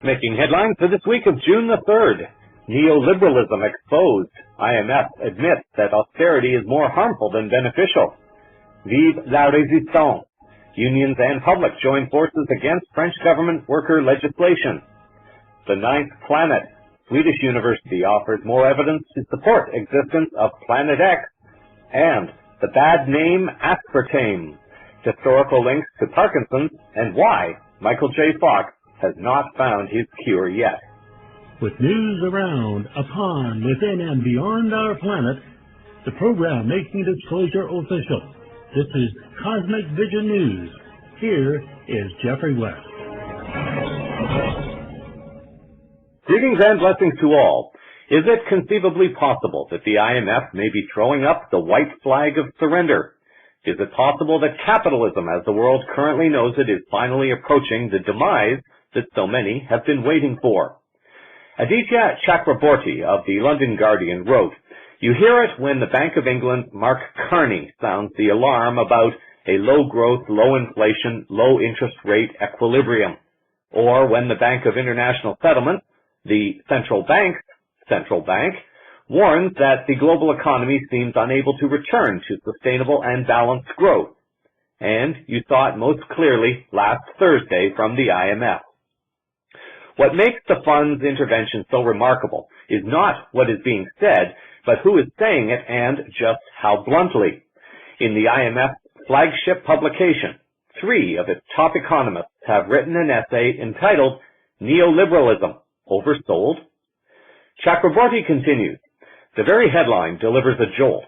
Making headlines for this week of June the 3rd. Neoliberalism exposed. IMF admits that austerity is more harmful than beneficial. Vive la résistance. Unions and public join forces against French government worker legislation. The Ninth Planet. Swedish university offers more evidence to support existence of Planet X. And the bad name Aspartame. Historical links to Parkinson's and why Michael J. Fox has not found his cure yet. With news around, upon, within, and beyond our planet, the program making disclosure official. This is Cosmic Vision News. Here is Jeffrey West. Greetings and blessings to all. Is it conceivably possible that the IMF may be throwing up the white flag of surrender? Is it possible that capitalism, as the world currently knows it, is finally approaching the demise that so many have been waiting for? Aditya Chakraborty of the London Guardian wrote, "You hear it when the Bank of England Mark Carney sounds the alarm about a low-growth, low-inflation, low-interest rate equilibrium, or when the Bank of International Settlements, the central bank, warns that the global economy seems unable to return to sustainable and balanced growth. And you saw it most clearly last Thursday from the IMF. What makes the fund's intervention so remarkable is not what is being said, but who is saying it and just how bluntly. In the IMF's flagship publication, 3 of its top economists have written an essay entitled Neoliberalism, Oversold? Chakraborty continues, the very headline delivers a jolt.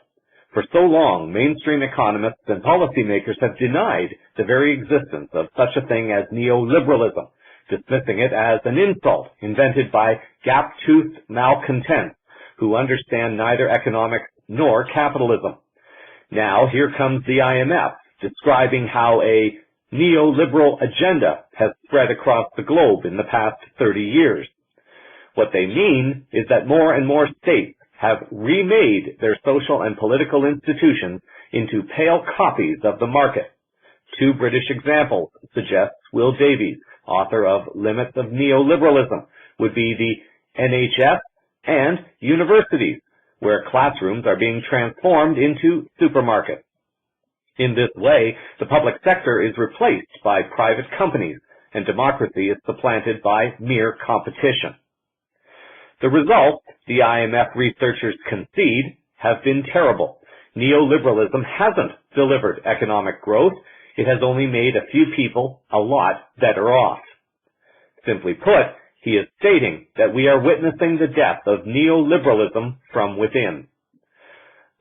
For so long, mainstream economists and policymakers have denied the very existence of such a thing as neoliberalism, dismissing it as an insult invented by gap-toothed malcontents who understand neither economics nor capitalism. Now here comes the IMF describing how a neoliberal agenda has spread across the globe in the past 30 years. What they mean is that more and more states have remade their social and political institutions into pale copies of the market. 2 British examples, suggests Will Davies, author of Limits of Neoliberalism, would be the NHS and universities, where classrooms are being transformed into supermarkets. In this way, the public sector is replaced by private companies, and democracy is supplanted by mere competition. The results, the IMF researchers concede, have been terrible. Neoliberalism hasn't delivered economic growth. It has only made a few people a lot better off. Simply put, he is stating that we are witnessing the death of neoliberalism from within.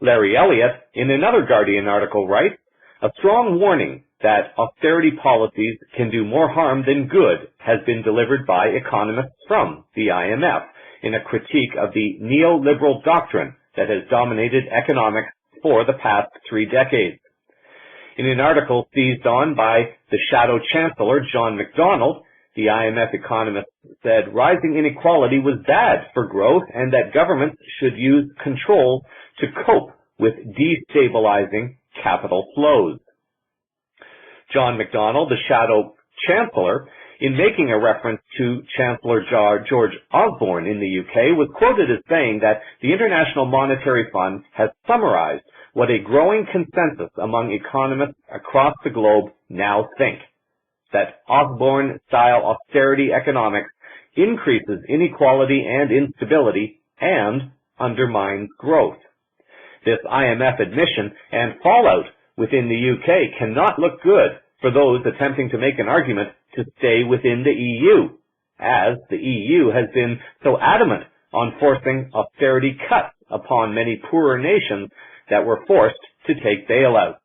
Larry Elliott, in another Guardian article, writes, a strong warning that austerity policies can do more harm than good has been delivered by economists from the IMF in a critique of the neoliberal doctrine that has dominated economics for the past 3 decades. In an article seized on by the shadow chancellor, John McDonnell, the IMF economist said rising inequality was bad for growth and that governments should use controls to cope with destabilizing capital flows. John McDonnell, the shadow chancellor, in making a reference to Chancellor George Osborne in the UK, was quoted as saying that the International Monetary Fund has summarized what a growing consensus among economists across the globe now think, that Osborne-style austerity economics increases inequality and instability and undermines growth. This IMF admission and fallout within the UK cannot look good for those attempting to make an argument to stay within the EU, as the EU has been so adamant on forcing austerity cuts upon many poorer nations that were forced to take bailouts.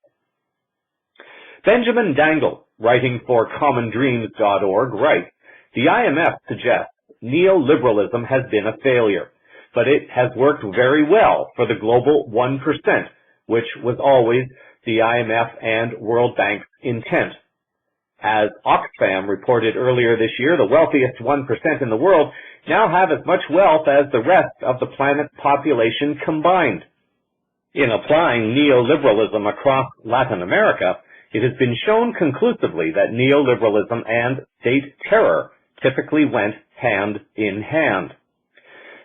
Benjamin Dangle, writing for commondreams.org, writes, the IMF suggests neoliberalism has been a failure, but it has worked very well for the global 1%, which was always the IMF and World Bank's intent. As Oxfam reported earlier this year, the wealthiest 1% in the world now have as much wealth as the rest of the planet's population combined. In applying neoliberalism across Latin America, it has been shown conclusively that neoliberalism and state terror typically went hand in hand.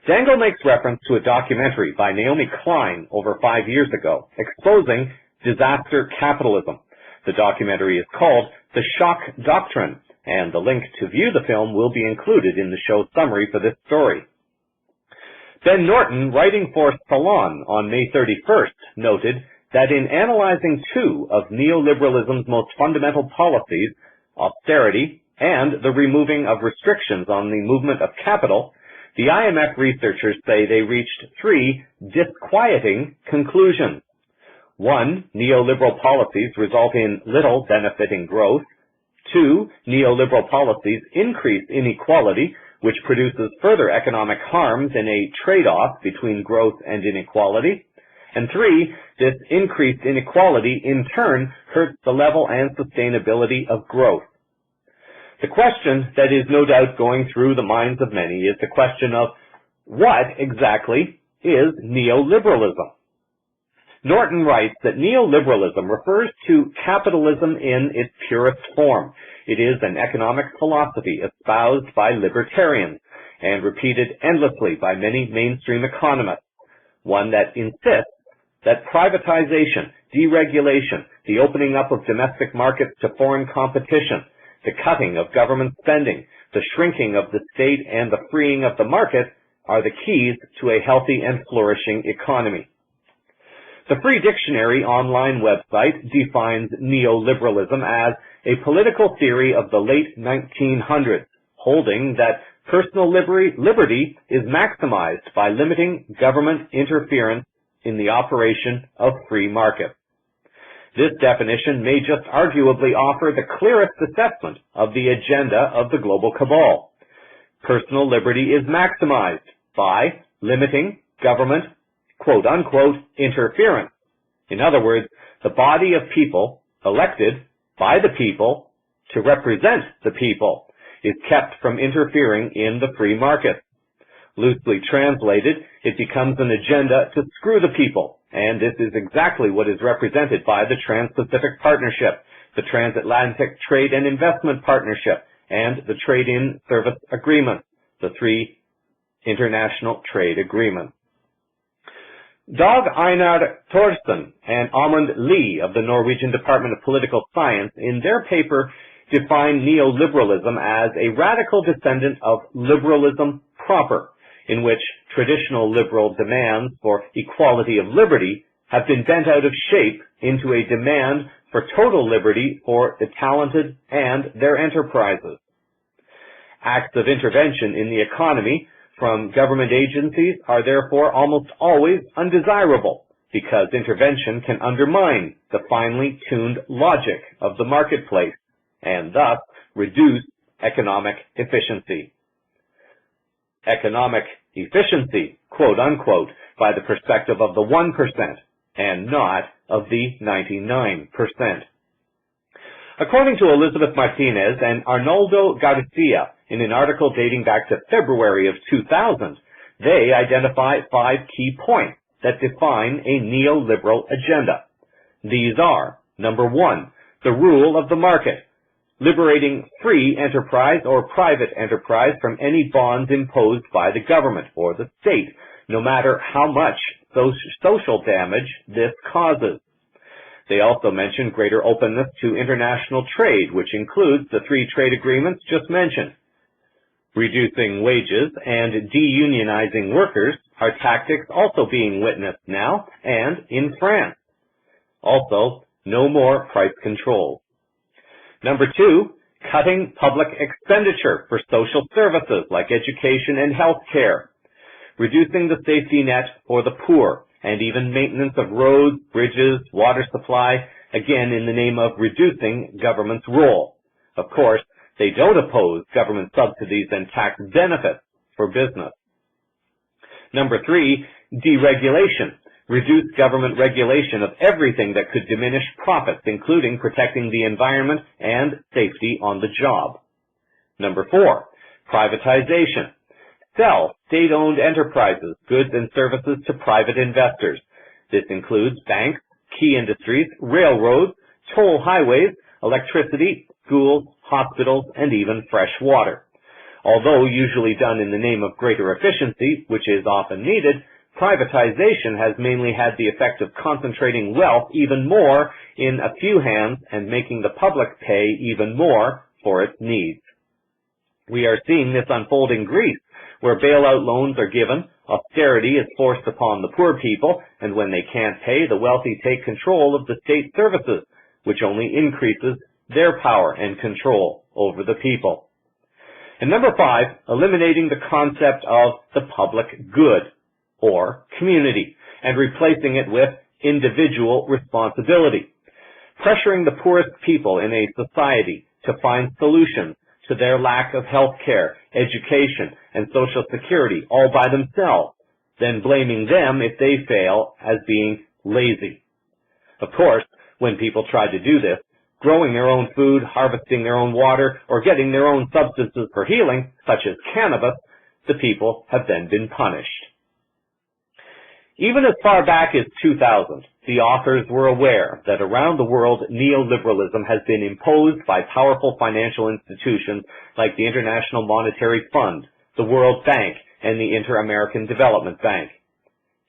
Dangle makes reference to a documentary by Naomi Klein over 5 years ago, exposing disaster capitalism. The documentary is called The Shock Doctrine, and the link to view the film will be included in the show summary for this story. Ben Norton, writing for Salon on May 31st, noted that in analyzing two of neoliberalism's most fundamental policies, austerity and the removing of restrictions on the movement of capital, the IMF researchers say they reached three disquieting conclusions. 1. Neoliberal policies result in little benefiting growth. 2. Neoliberal policies increase inequality, which produces further economic harms in a trade-off between growth and inequality. And 3. This increased inequality in turn hurts the level and sustainability of growth. The question that is no doubt going through the minds of many is the question of what exactly is neoliberalism? Norton writes that neoliberalism refers to capitalism in its purest form. It is an economic philosophy espoused by libertarians and repeated endlessly by many mainstream economists, one that insists that privatization, deregulation, the opening up of domestic markets to foreign competition, the cutting of government spending, the shrinking of the state, and the freeing of the market are the keys to a healthy and flourishing economy. The Free Dictionary online website defines neoliberalism as a political theory of the late 1900s, holding that personal liberty is maximized by limiting government interference in the operation of free markets. This definition may just arguably offer the clearest assessment of the agenda of the global cabal. Personal liberty is maximized by limiting government, quote-unquote, interference. In other words, the body of people, elected by the people to represent the people, is kept from interfering in the free market. Loosely translated, it becomes an agenda to screw the people, and this is exactly what is represented by the Trans-Pacific Partnership, the Transatlantic Trade and Investment Partnership, and the Trade-in Service Agreement, the three international trade agreements. Dag Einar Thorsen and Amund Lie of the Norwegian Department of Political Science in their paper define neoliberalism as a radical descendant of liberalism proper, in which traditional liberal demands for equality of liberty have been bent out of shape into a demand for total liberty for the talented and their enterprises. Acts of intervention in the economy from government agencies are therefore almost always undesirable, because intervention can undermine the finely tuned logic of the marketplace and thus reduce economic efficiency. Economic efficiency, quote unquote, by the perspective of the 1% and not of the 99%. According to Elizabeth Martinez and Arnoldo Garcia in an article dating back to February of 2000, they identify 5 key points that define a neoliberal agenda. These are, number 1, the rule of the market, liberating free enterprise or private enterprise from any bonds imposed by the government or the state, no matter how much social damage this causes. They also mention greater openness to international trade, which includes the 3 trade agreements just mentioned. Reducing wages and deunionizing workers are tactics also being witnessed now and in France. Also, no more price controls. Number 2, cutting public expenditure for social services like education and health care. Reducing the safety net for the poor and even maintenance of roads, bridges, water supply, again in the name of reducing government's role. Of course, they don't oppose government subsidies and tax benefits for business. Number 3, deregulation. Reduce government regulation of everything that could diminish profits, including protecting the environment and safety on the job. Number 4, privatization. Sell state-owned enterprises, goods and services to private investors. This includes banks, key industries, railroads, toll highways, electricity, schools, hospitals, and even fresh water. Although usually done in the name of greater efficiency, which is often needed, privatization has mainly had the effect of concentrating wealth even more in a few hands and making the public pay even more for its needs. We are seeing this unfold in Greece, where bailout loans are given, austerity is forced upon the poor people, and when they can't pay, the wealthy take control of the state services, which only increases their power and control over the people. And number 5, eliminating the concept of the public good, or community, and replacing it with individual responsibility. Pressuring the poorest people in a society to find solutions to their lack of health care, education, and social security all by themselves, then blaming them if they fail as being lazy. Of course, when people try to do this, growing their own food, harvesting their own water, or getting their own substances for healing, such as cannabis, the people have then been punished. Even as far back as 2000, the authors were aware that around the world neoliberalism has been imposed by powerful financial institutions like the International Monetary Fund, the World Bank, and the Inter-American Development Bank.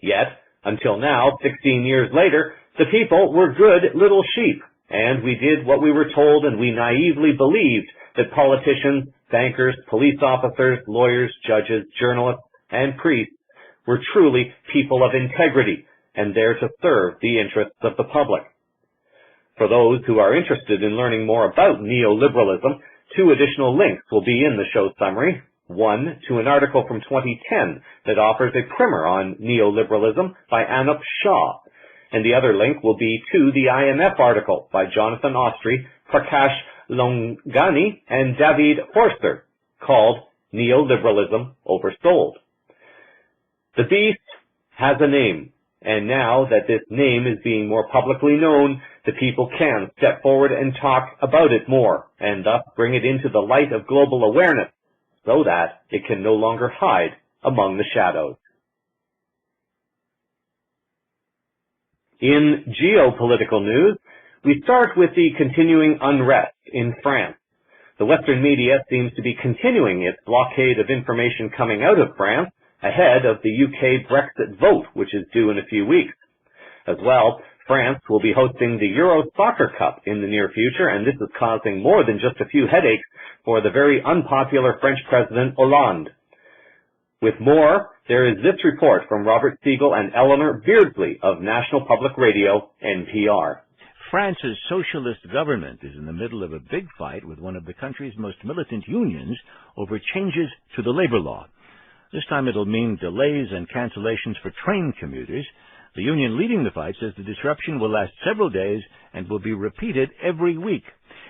Yet, until now, 16 years later, the people were good little sheep, and we did what we were told, and we naively believed that politicians, bankers, police officers, lawyers, judges, journalists, and priests were truly people of integrity and there to serve the interests of the public. For those who are interested in learning more about neoliberalism, 2 additional links will be in the show summary. One to an article from 2010 that offers a primer on neoliberalism by Anup Shah, and the other link will be to the IMF article by Jonathan Austri, Prakash Longani, and David Forster, called Neoliberalism Oversold. The beast has a name, and now that this name is being more publicly known, the people can step forward and talk about it more, and thus bring it into the light of global awareness, so that it can no longer hide among the shadows. In geopolitical news, we start with the continuing unrest in France. The Western media seems to be continuing its blockade of information coming out of France ahead of the UK Brexit vote, which is due in a few weeks. As well, France will be hosting the Euro Soccer Cup in the near future, and this is causing more than just a few headaches for the very unpopular French President Hollande. With more, there is this report from Robert Siegel and Eleanor Beardsley of National Public Radio, NPR. France's socialist government is in the middle of a big fight with one of the country's most militant unions over changes to the labor law. This time it'll mean delays and cancellations for train commuters. The union leading the fight says the disruption will last several days and will be repeated every week.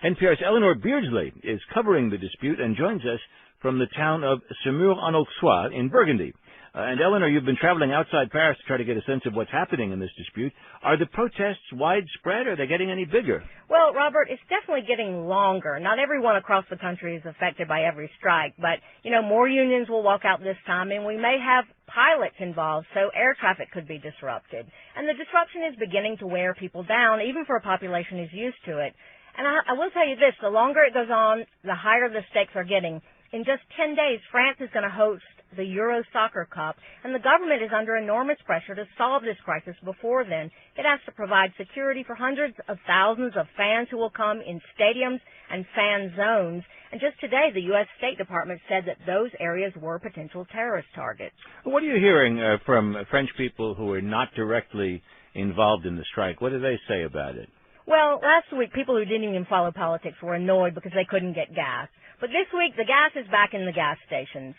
NPR's Eleanor Beardsley is covering the dispute and joins us from the town of Semur-en-Auxois in Burgundy. And Eleanor, you've been traveling outside Paris to try to get a sense of what's happening in this dispute. Are the protests widespread, or are they getting any bigger? Well, Robert, it's definitely getting longer. Not everyone across the country is affected by every strike, but, more unions will walk out this time, and we may have pilots involved, so air traffic could be disrupted. And the disruption is beginning to wear people down, even for a population who's used to it. And I will tell you this, the longer it goes on, the higher the stakes are getting. In just 10 days, France is going to host the Euro Soccer Cup, and the government is under enormous pressure to solve this crisis before then. It has to provide security for hundreds of thousands of fans who will come in stadiums and fan zones. And just today, the U.S. State Department said that those areas were potential terrorist targets. What are you hearing from French people who are not directly involved in the strike? What do they say about it? Well, last week, people who didn't even follow politics were annoyed because they couldn't get gas. But this week, the gas is back in the gas stations.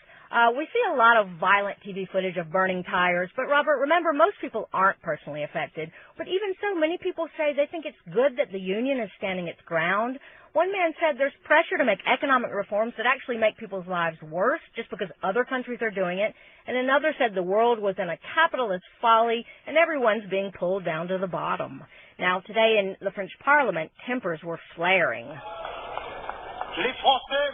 We see a lot of violent TV footage of burning tires, but Robert, remember, most people aren't personally affected. But even so, many people say they think it's good that the union is standing its ground. One man said there's pressure to make economic reforms that actually make people's lives worse just because other countries are doing it. And another said the world was in a capitalist folly and everyone's being pulled down to the bottom. Now, today in the French Parliament, tempers were flaring. Les Français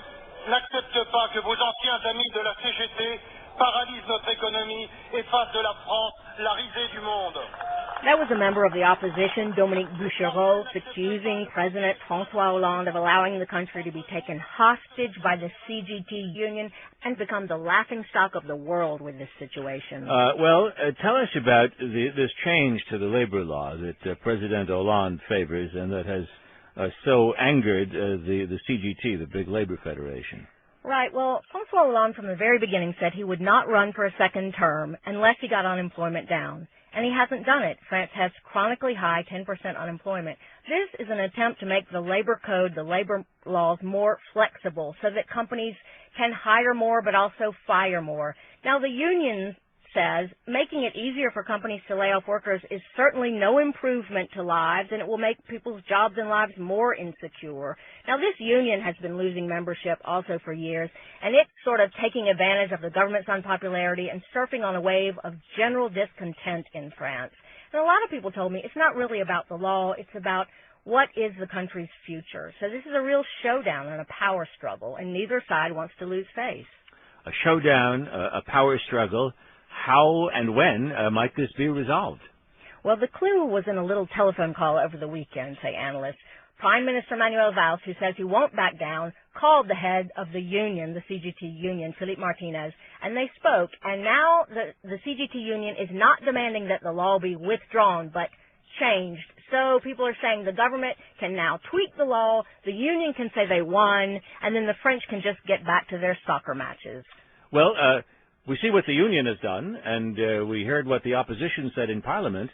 n'acceptent pas que vos anciens amis de la CGT paralysent notre économie et fassent de la France la risée du monde. That was a member of the opposition, Dominique Bouchereau, accusing President François Hollande of allowing the country to be taken hostage by the CGT union and become the laughingstock of the world with this situation. Tell us about this change to the labor law that President Hollande favors and that has so angered the CGT, the big labor federation. Right. Well, François Hollande from the very beginning said he would not run for a second term unless he got unemployment down. And he hasn't done it. France has chronically high 10% unemployment. This is an attempt to make the labor code, the labor laws, more flexible so that companies can hire more but also fire more. Now, the union says making it easier for companies to lay off workers is certainly no improvement to lives, and it will make people's jobs and lives more insecure. Now, this union has been losing membership also for years, and it's sort of taking advantage of the government's unpopularity and surfing on a wave of general discontent in France. And a lot of people told me it's not really about the law, it's about what is the country's future. So this is a real showdown and a power struggle, and neither side wants to lose face. A showdown, a power struggle. How and when might this be resolved? Well, the clue was in a little telephone call over the weekend, say analysts. Prime Minister Manuel Valls, who says he won't back down, called the head of the union, the CGT union, Philippe Martinez, and they spoke. And now the CGT union is not demanding that the law be withdrawn, but changed. So people are saying the government can now tweak the law, the union can say they won, and then the French can just get back to their soccer matches. Well, we see what the union has done, and we heard what the opposition said in Parliament.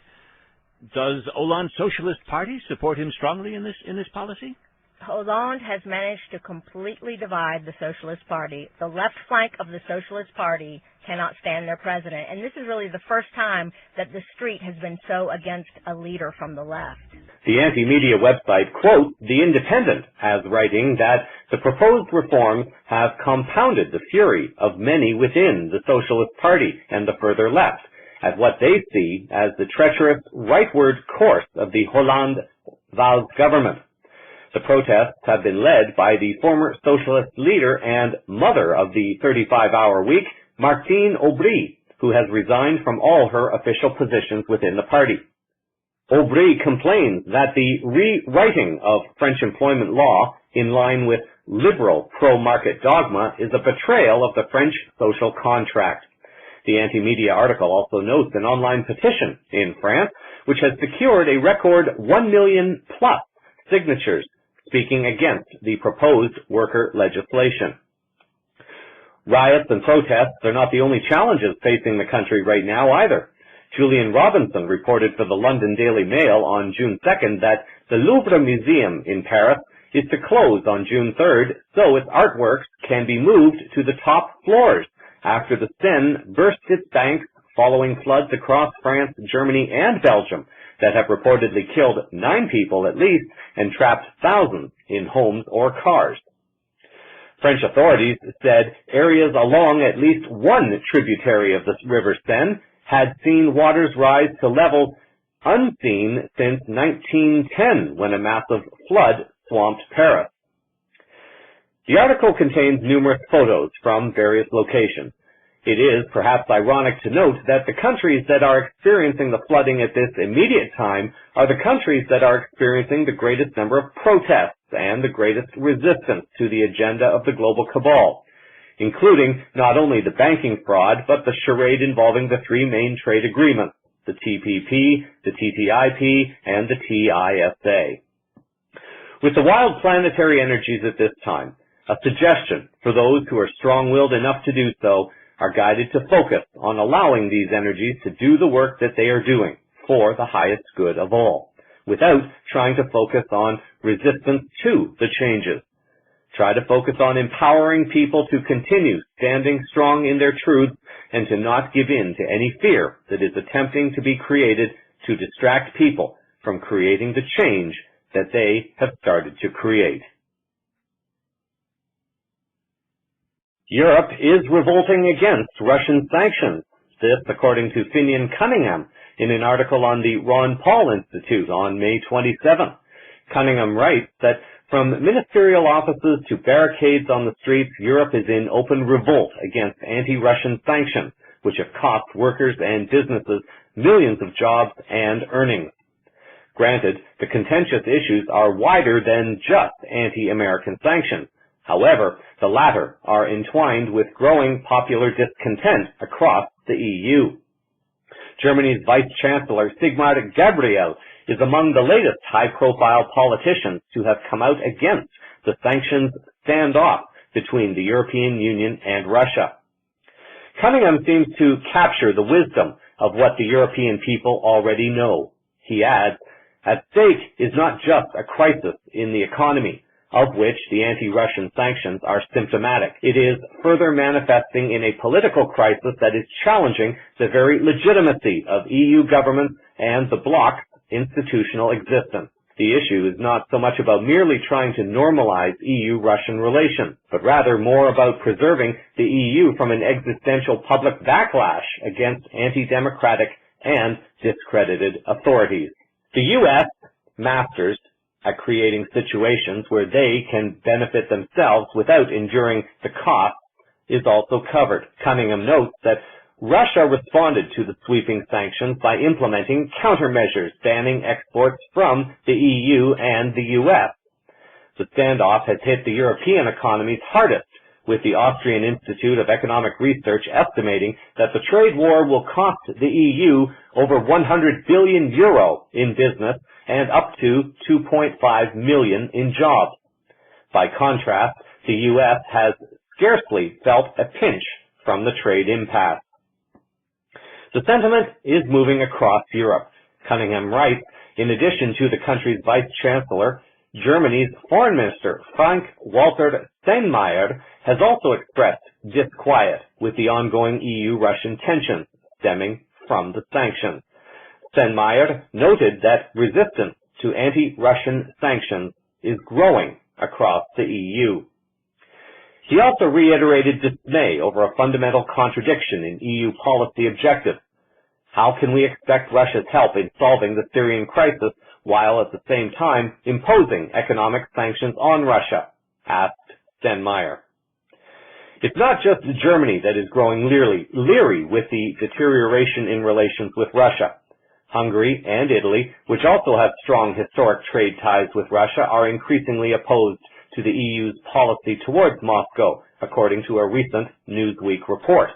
Does Hollande's Socialist Party support him strongly in this policy? Hollande has managed to completely divide the Socialist Party. The left flank of the Socialist Party cannot stand their president, and this is really the first time that the street has been so against a leader from the left. The anti-media website quotes The Independent as writing that the proposed reforms have compounded the fury of many within the Socialist Party and the further left at what they see as the treacherous rightward course of the Hollande-Valls government. The protests have been led by the former socialist leader and mother of the 35-hour week, Martine Aubry, who has resigned from all her official positions within the party. Aubry complains that the rewriting of French employment law in line with liberal pro-market dogma is a betrayal of the French social contract. The anti-media article also notes an online petition in France, which has secured a record 1 million plus signatures speaking against the proposed worker legislation. Riots and protests are not the only challenges facing the country right now either. Julian Robinson reported for the London Daily Mail on June 2nd that the Louvre Museum in Paris is to close on June 3rd so its artworks can be moved to the top floors after the Seine burst its banks following floods across France, Germany, and Belgium that have reportedly killed 9 people at least and trapped thousands in homes or cars. French authorities said areas along at least one tributary of the River Seine had seen waters rise to levels unseen since 1910 when a massive flood swamped Paris. The article contains numerous photos from various locations. It is perhaps ironic to note that the countries that are experiencing the flooding at this immediate time are the countries that are experiencing the greatest number of protests and the greatest resistance to the agenda of the global cabal, including not only the banking fraud, but the charade involving the 3 main trade agreements, the TPP, the TTIP, and the TISA. With the wild planetary energies at this time, a suggestion for those who are strong-willed enough to do so are guided to focus on allowing these energies to do the work that they are doing for the highest good of all, without trying to focus on resistance to the changes. Try to focus on empowering people to continue standing strong in their truths and to not give in to any fear that is attempting to be created to distract people from creating the change that they have started to create. Europe is revolting against Russian sanctions. This, according to Finian Cunningham, in an article on the Ron Paul Institute on May 27th. Cunningham writes that from ministerial offices to barricades on the streets, Europe is in open revolt against anti-Russian sanctions, which have cost workers and businesses millions of jobs and earnings. Granted, the contentious issues are wider than just anti-American sanctions. However, the latter are entwined with growing popular discontent across the EU. Germany's Vice-Chancellor Sigmar Gabriel is among the latest high-profile politicians to have come out against the sanctions standoff between the European Union and Russia. Cunningham seems to capture the wisdom of what the European people already know. He adds, "At stake is not just a crisis in the economy, of which the anti-Russian sanctions are symptomatic. It is further manifesting in a political crisis that is challenging the very legitimacy of EU governments and the bloc's institutional existence. The issue is not so much about merely trying to normalize EU-Russian relations, but rather more about preserving the EU from an existential public backlash against anti-democratic and discredited authorities." The U.S. masters at creating situations where they can benefit themselves without enduring the cost is also covered. Cunningham notes that Russia responded to the sweeping sanctions by implementing countermeasures banning exports from the EU and the US. The standoff has hit the European economies hardest, with the Austrian Institute of Economic Research estimating that the trade war will cost the EU over €100 billion in business and up to 2.5 million in jobs. By contrast, the U.S. has scarcely felt a pinch from the trade impasse. The sentiment is moving across Europe. Cunningham writes, in addition to the country's vice-chancellor, Germany's foreign minister, Frank-Walter Steinmeier, has also expressed disquiet with the ongoing EU-Russian tensions stemming from the sanctions. Steinmeier noted that resistance to anti-Russian sanctions is growing across the EU. He also reiterated dismay over a fundamental contradiction in EU policy objectives. How can we expect Russia's help in solving the Syrian crisis while at the same time imposing economic sanctions on Russia? Asked Steinmeier. It's not just Germany that is growing leery with the deterioration in relations with Russia. Hungary and Italy, which also have strong historic trade ties with Russia, are increasingly opposed to the EU's policy towards Moscow, according to a recent Newsweek report.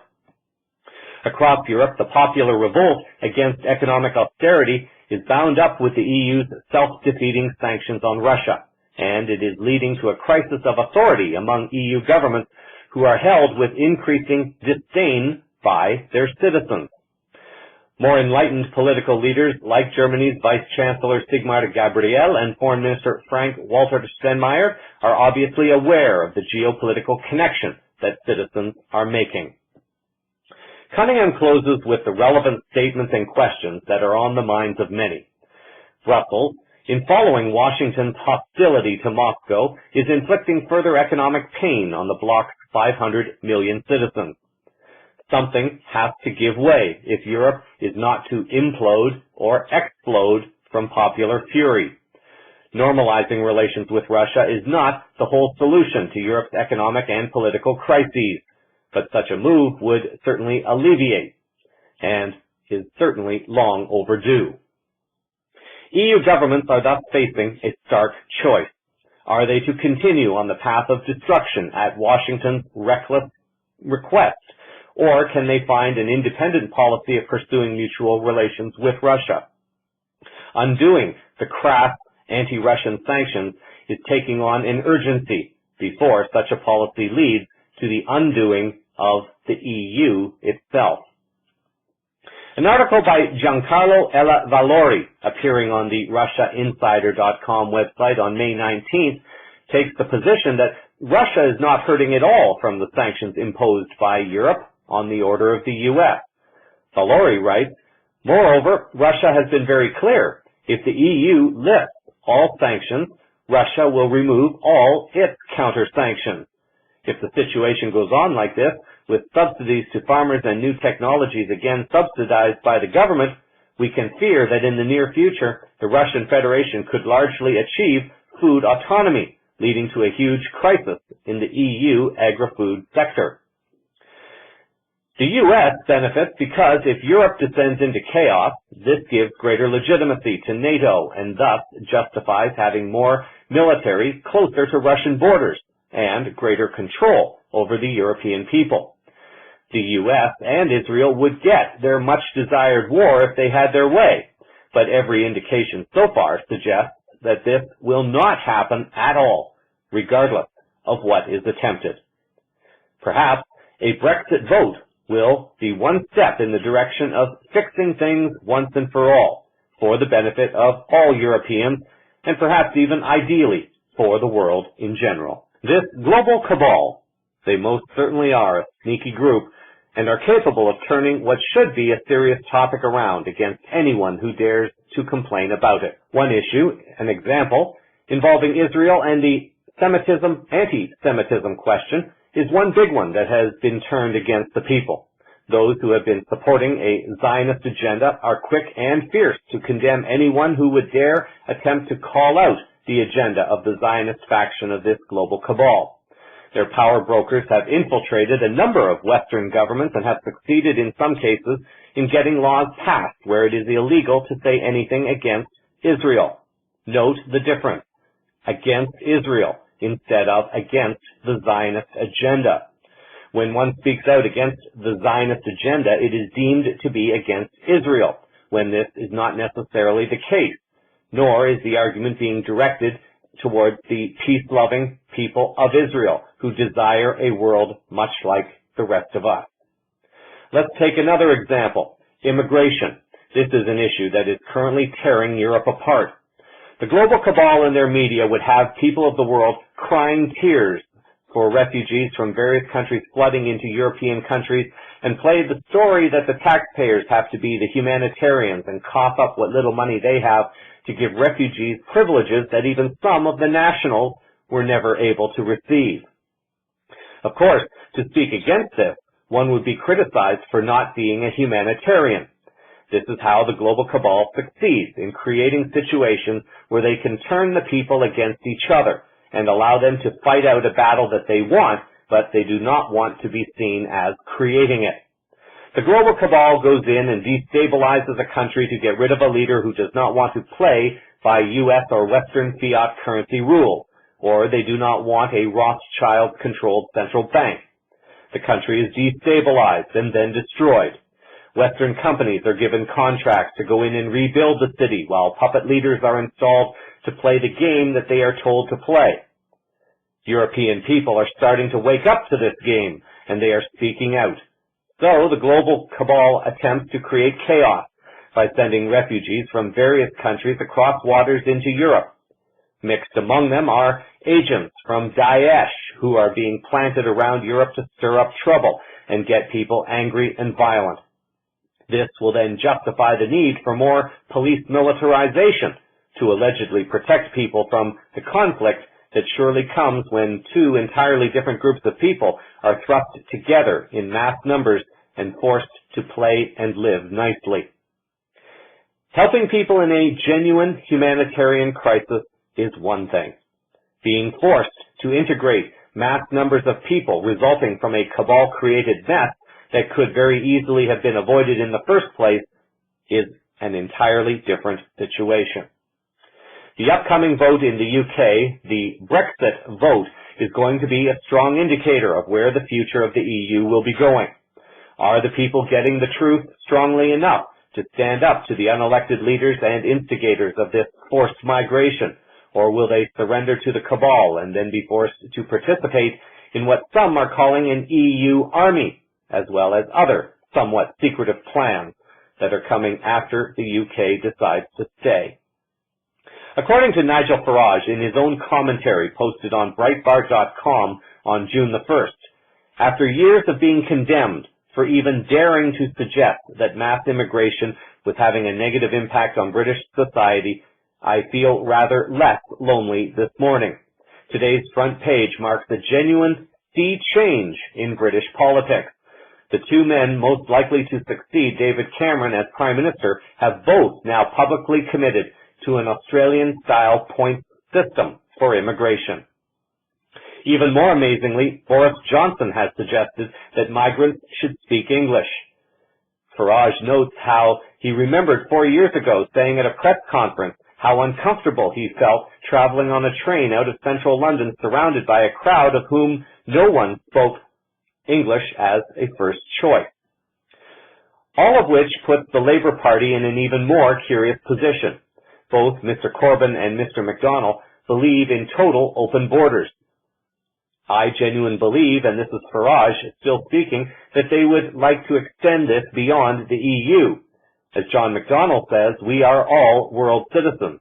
Across Europe, the popular revolt against economic austerity is bound up with the EU's self-defeating sanctions on Russia, and it is leading to a crisis of authority among EU governments who are held with increasing disdain by their citizens. More enlightened political leaders like Germany's Vice-Chancellor Sigmar Gabriel and Foreign Minister Frank-Walter Steinmeier are obviously aware of the geopolitical connection that citizens are making. Cunningham closes with the relevant statements and questions that are on the minds of many. Brussels, in following Washington's hostility to Moscow, is inflicting further economic pain on the bloc's 500 million citizens. Something has to give way if Europe is not to implode or explode from popular fury. Normalizing relations with Russia is not the whole solution to Europe's economic and political crises, but such a move would certainly alleviate, and is certainly long overdue. EU governments are thus facing a stark choice. Are they to continue on the path of destruction at Washington's reckless request, or can they find an independent policy of pursuing mutual relations with Russia? Undoing the crass anti-Russian sanctions is taking on an urgency before such a policy leads to the undoing of the EU itself. An article by Giancarlo Ella Valori, appearing on the RussiaInsider.com website on May 19th, takes the position that Russia is not hurting at all from the sanctions imposed by Europe on the order of the U.S. Valori writes, moreover, Russia has been very clear. If the EU lifts all sanctions, Russia will remove all its counter-sanctions. If the situation goes on like this, with subsidies to farmers and new technologies again subsidized by the government, we can fear that in the near future, the Russian Federation could largely achieve food autonomy, leading to a huge crisis in the EU agri-food sector. The U.S. benefits because if Europe descends into chaos, this gives greater legitimacy to NATO and thus justifies having more military closer to Russian borders and greater control over the European people. The U.S. and Israel would get their much-desired war if they had their way, but every indication so far suggests that this will not happen at all, regardless of what is attempted. Perhaps a Brexit vote will be one step in the direction of fixing things once and for all, for the benefit of all Europeans, and perhaps even ideally for the world in general. This global cabal, they most certainly are a sneaky group, and are capable of turning what should be a serious topic around against anyone who dares to complain about it. One issue, an example, involving Israel and the anti-Semitism question is one big one that has been turned against the people. Those who have been supporting a Zionist agenda are quick and fierce to condemn anyone who would dare attempt to call out the agenda of the Zionist faction of this global cabal. Their power brokers have infiltrated a number of Western governments and have succeeded in some cases in getting laws passed where it is illegal to say anything against Israel. Note the difference. Against Israel instead of against the Zionist agenda. When one speaks out against the Zionist agenda, it is deemed to be against Israel, when this is not necessarily the case, nor is the argument being directed towards the peace-loving people of Israel, who desire a world much like the rest of us. Let's take another example, immigration. This is an issue that is currently tearing Europe apart. The global cabal and their media would have people of the world crying tears for refugees from various countries flooding into European countries and play the story that the taxpayers have to be the humanitarians and cough up what little money they have to give refugees privileges that even some of the nationals were never able to receive. Of course, to speak against this, one would be criticized for not being a humanitarian. This is how the global cabal succeeds in creating situations where they can turn the people against each other and allow them to fight out a battle that they want, but they do not want to be seen as creating it. The global cabal goes in and destabilizes a country to get rid of a leader who does not want to play by U.S. or Western fiat currency rules, or they do not want a Rothschild-controlled central bank. The country is destabilized and then destroyed. Western companies are given contracts to go in and rebuild the city, while puppet leaders are installed to play the game that they are told to play. European people are starting to wake up to this game, and they are speaking out. So the global cabal attempts to create chaos by sending refugees from various countries across waters into Europe. Mixed among them are agents from Daesh who are being planted around Europe to stir up trouble and get people angry and violent. This will then justify the need for more police militarization to allegedly protect people from the conflict that surely comes when two entirely different groups of people are thrust together in mass numbers and forced to play and live nicely. Helping people in a genuine humanitarian crisis is one thing. Being forced to integrate mass numbers of people resulting from a cabal-created mess that could very easily have been avoided in the first place is an entirely different situation. The upcoming vote in the UK, the Brexit vote, is going to be a strong indicator of where the future of the EU will be going. Are the people getting the truth strongly enough to stand up to the unelected leaders and instigators of this forced migration, or will they surrender to the cabal and then be forced to participate in what some are calling an EU army, as well as other somewhat secretive plans that are coming after the UK decides to stay? According to Nigel Farage in his own commentary posted on Breitbart.com on June the 1st, after years of being condemned for even daring to suggest that mass immigration was having a negative impact on British society, I feel rather less lonely this morning. Today's front page marks a genuine sea change in British politics. The two men most likely to succeed David Cameron as Prime Minister have both now publicly committed to an Australian-style points system for immigration. Even more amazingly, Boris Johnson has suggested that migrants should speak English. Farage notes how he remembered 4 years ago saying at a press conference how uncomfortable he felt traveling on a train out of central London surrounded by a crowd of whom no one spoke English as a first choice. All of which puts the Labour Party in an even more curious position. Both Mr. Corbyn and Mr. McDonnell believe in total open borders. I genuinely believe, and this is Farage still speaking, that they would like to extend this beyond the EU. As John McDonnell says, we are all world citizens.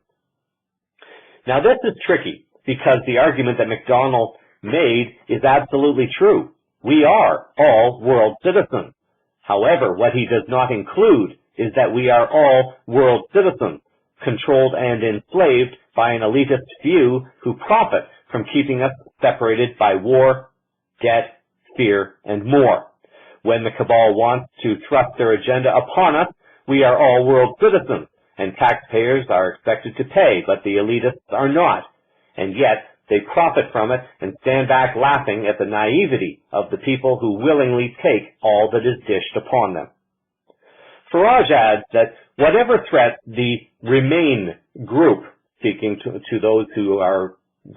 Now this is tricky, because the argument that McDonnell made is absolutely true. We are all world citizens. However, what he does not include is that we are all world citizens, controlled and enslaved by an elitist few who profit from keeping us separated by war, debt, fear, and more. When the cabal wants to thrust their agenda upon us, we are all world citizens, and taxpayers are expected to pay, but the elitists are not. And yet, they profit from it and stand back laughing at the naivety of the people who willingly take all that is dished upon them. Farage adds that whatever threat the Remain group, speaking to those who are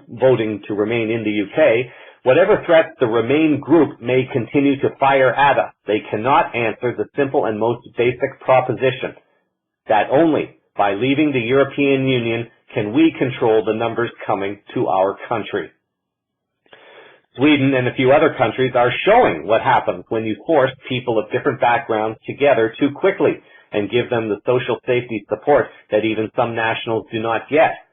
voting to remain in the UK, whatever threats the Remain group may continue to fire at us, they cannot answer the simple and most basic proposition that only by leaving the European Union can we control the numbers coming to our country. Sweden and a few other countries are showing what happens when you force people of different backgrounds together too quickly and give them the social safety support that even some nationals do not get.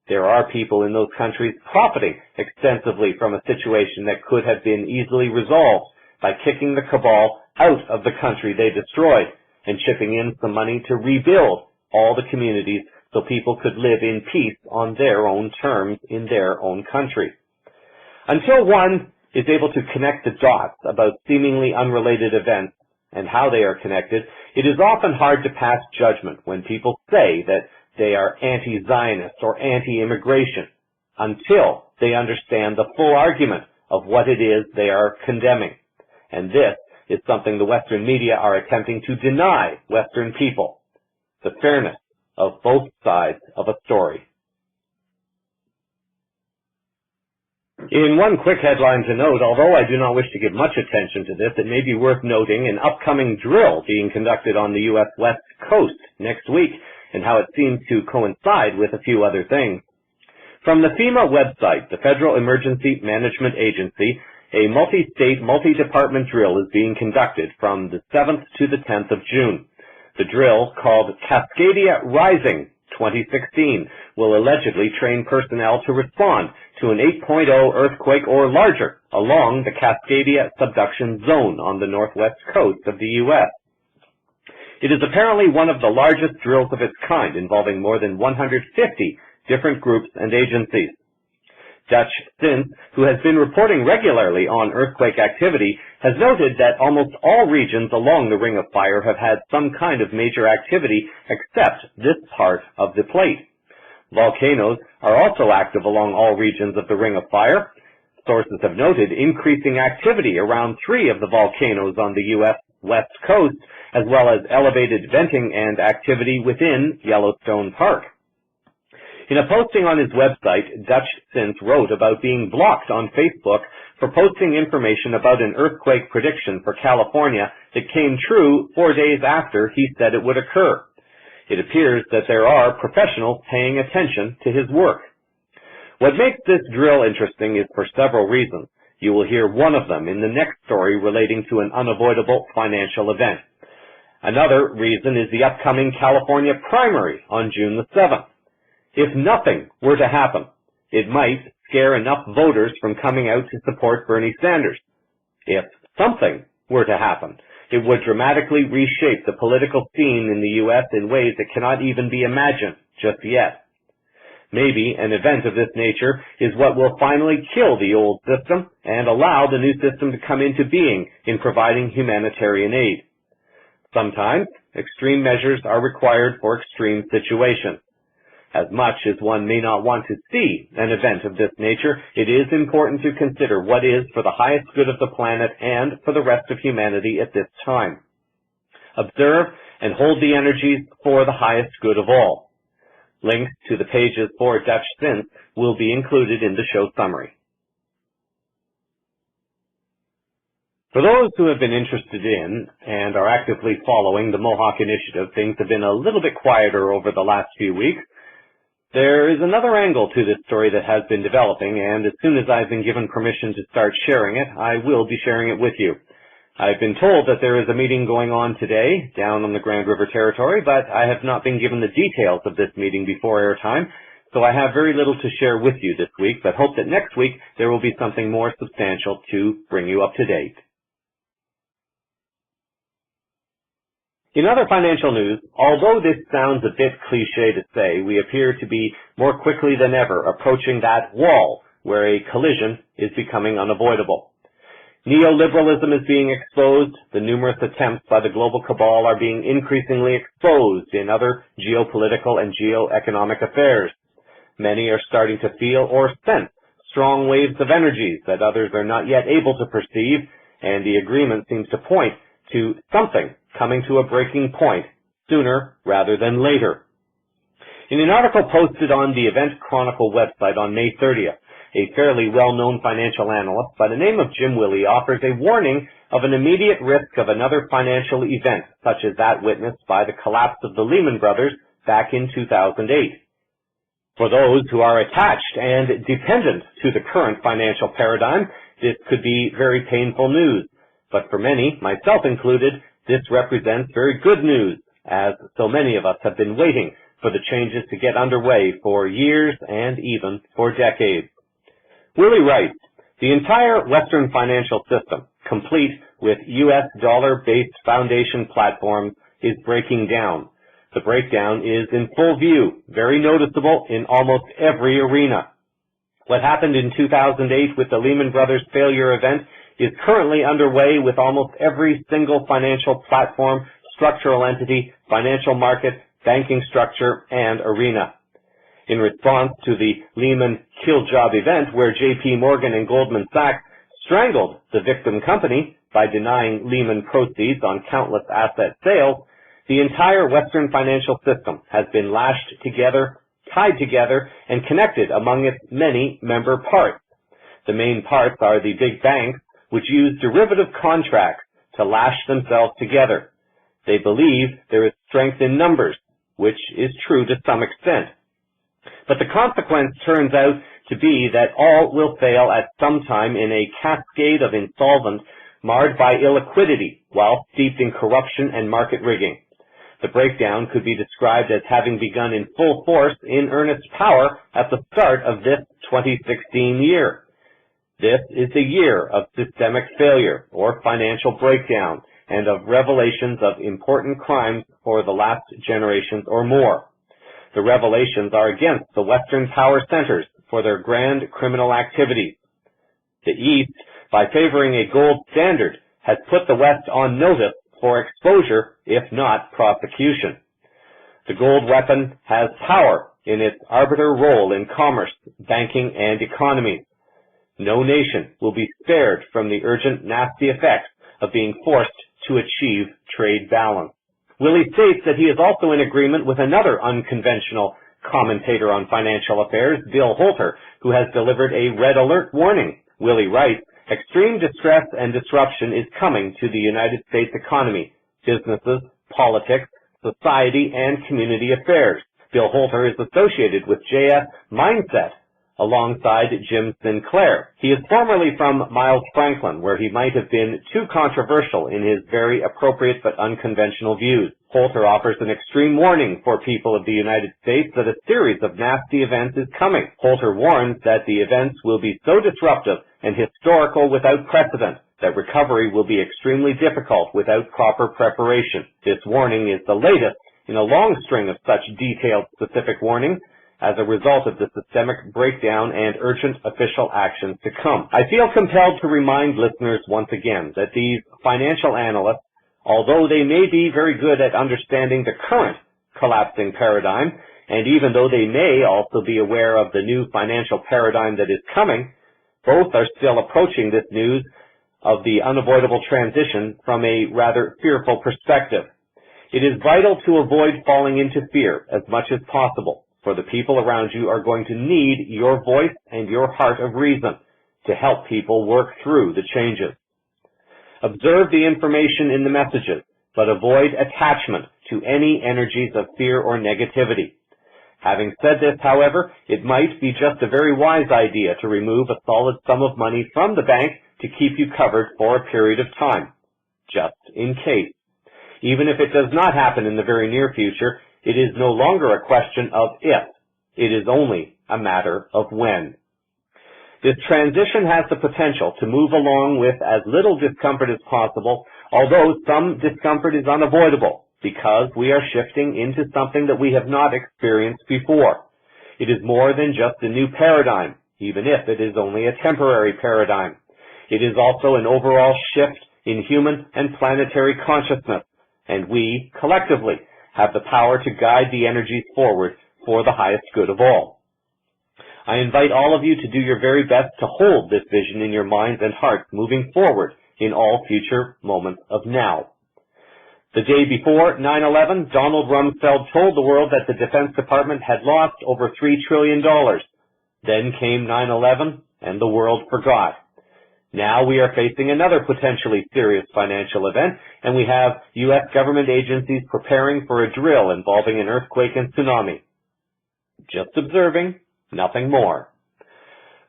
There are people in those countries profiting extensively from a situation that could have been easily resolved by kicking the cabal out of the country they destroyed and chipping in some money to rebuild all the communities so people could live in peace on their own terms in their own country. Until one is able to connect the dots about seemingly unrelated events and how they are connected, it is often hard to pass judgment when people say that they are anti-Zionist or anti-immigration until they understand the full argument of what it is they are condemning. And this is something the Western media are attempting to deny Western people, the fairness of both sides of a story. In one quick headline to note, although I do not wish to give much attention to this, it may be worth noting an upcoming drill being conducted on the U.S. West Coast next week, and how it seems to coincide with a few other things. From the FEMA website, the Federal Emergency Management Agency, a multi-state, multi-department drill is being conducted from the 7th to the 10th of June. The drill, called Cascadia Rising 2016, will allegedly train personnel to respond to an 8.0 earthquake or larger along the Cascadia subduction zone on the northwest coast of the U.S. It is apparently one of the largest drills of its kind, involving more than 150 different groups and agencies. Dutch Sint, who has been reporting regularly on earthquake activity, has noted that almost all regions along the Ring of Fire have had some kind of major activity except this part of the plate. Volcanoes are also active along all regions of the Ring of Fire. Sources have noted increasing activity around 3 of the volcanoes on the U.S. West Coast, as well as elevated venting and activity within Yellowstone Park. In a posting on his website, Dutch Sint wrote about being blocked on Facebook for posting information about an earthquake prediction for California that came true 4 days after he said it would occur. It appears that there are professionals paying attention to his work. What makes this drill interesting is for several reasons. You will hear one of them in the next story relating to an unavoidable financial event. Another reason is the upcoming California primary on June the 7th. If nothing were to happen, it might scare enough voters from coming out to support Bernie Sanders. If something were to happen, it would dramatically reshape the political scene in the U.S. in ways that cannot even be imagined just yet. Maybe an event of this nature is what will finally kill the old system and allow the new system to come into being in providing humanitarian aid. Sometimes extreme measures are required for extreme situations. As much as one may not want to see an event of this nature, it is important to consider what is for the highest good of the planet and for the rest of humanity at this time. Observe and hold the energies for the highest good of all. Links to the pages for Dutch Synth will be included in the show summary. For those who have been interested in and are actively following the Mohawk Initiative, things have been a little bit quieter over the last few weeks. There is another angle to this story that has been developing, and as soon as I've been given permission to start sharing it, I will be sharing it with you. I've been told that there is a meeting going on today down on the Grand River Territory, but I have not been given the details of this meeting before airtime, so I have very little to share with you this week, but hope that next week there will be something more substantial to bring you up to date. In other financial news, although this sounds a bit cliché to say, we appear to be more quickly than ever approaching that wall where a collision is becoming unavoidable. Neoliberalism is being exposed. The numerous attempts by the global cabal are being increasingly exposed in other geopolitical and geoeconomic affairs. Many are starting to feel or sense strong waves of energies that others are not yet able to perceive, and the agreement seems to point to something coming to a breaking point sooner rather than later. In an article posted on the Event Chronicle website on May 30th, a fairly well-known financial analyst by the name of Jim Willey offers a warning of an immediate risk of another financial event, such as that witnessed by the collapse of the Lehman Brothers back in 2008. For those who are attached and dependent to the current financial paradigm, this could be very painful news. But for many, myself included, this represents very good news, as so many of us have been waiting for the changes to get underway for years and even for decades. Willey writes, the entire Western financial system, complete with U.S. dollar-based foundation platforms, is breaking down. The breakdown is in full view, very noticeable in almost every arena. What happened in 2008 with the Lehman Brothers failure event is currently underway with almost every single financial platform, structural entity, financial market, banking structure, and arena. In response to the Lehman kill job event, where J.P. Morgan and Goldman Sachs strangled the victim company by denying Lehman proceeds on countless asset sales, the entire Western financial system has been lashed together, tied together, and connected among its many member parts. The main parts are the big banks, which use derivative contracts to lash themselves together. They believe there is strength in numbers, which is true to some extent. But the consequence turns out to be that all will fail at some time in a cascade of insolvent, marred by illiquidity, while steeped in corruption and market rigging. The breakdown could be described as having begun in full force in earnest power at the start of this 2016 year. This is the year of systemic failure or financial breakdown and of revelations of important crimes for the last generations or more. The revelations are against the Western power centers for their grand criminal activities. The East, by favoring a gold standard, has put the West on notice for exposure, if not prosecution. The gold weapon has power in its arbiter role in commerce, banking, and economy. No nation will be spared from the urgent, nasty effects of being forced to achieve trade balance. Willey states that he is also in agreement with another unconventional commentator on financial affairs, Bill Holter, who has delivered a red alert warning. Willey writes, extreme distress and disruption is coming to the United States economy, businesses, politics, society, and community affairs. Bill Holter is associated with JS Mindset, alongside Jim Sinclair. He is formerly from Miles Franklin, where he might have been too controversial in his very appropriate but unconventional views. Holter offers an extreme warning for people of the United States that a series of nasty events is coming. Holter warns that the events will be so disruptive and historical without precedent that recovery will be extremely difficult without proper preparation. This warning is the latest in a long string of such detailed specific warnings as a result of the systemic breakdown and urgent official actions to come. I feel compelled to remind listeners once again that these financial analysts, although they may be very good at understanding the current collapsing paradigm, And even though they may also be aware of the new financial paradigm that is coming, both are still approaching this news of the unavoidable transition from a rather fearful perspective. It is vital to avoid falling into fear as much as possible, for the people around you are going to need your voice and your heart of reason to help people work through the changes. Observe the information in the messages, but avoid attachment to any energies of fear or negativity. Having said this, however, it might be just a very wise idea to remove a solid sum of money from the bank to keep you covered for a period of time, just in case. Even if it does not happen in the very near future, it is no longer a question of if. It is only a matter of when. This transition has the potential to move along with as little discomfort as possible, although some discomfort is unavoidable because we are shifting into something that we have not experienced before. It is more than just a new paradigm, even if it is only a temporary paradigm. It is also an overall shift in human and planetary consciousness, and we, collectively, have the power to guide the energies forward for the highest good of all. I invite all of you to do your very best to hold this vision in your minds and hearts moving forward in all future moments of now. The day before 9/11, Donald Rumsfeld told the world that the Defense Department had lost over $3 trillion. Then came 9/11, and the world forgot. Now we are facing another potentially serious financial event, and we have U.S. government agencies preparing for a drill involving an earthquake and tsunami. Just observing, nothing more.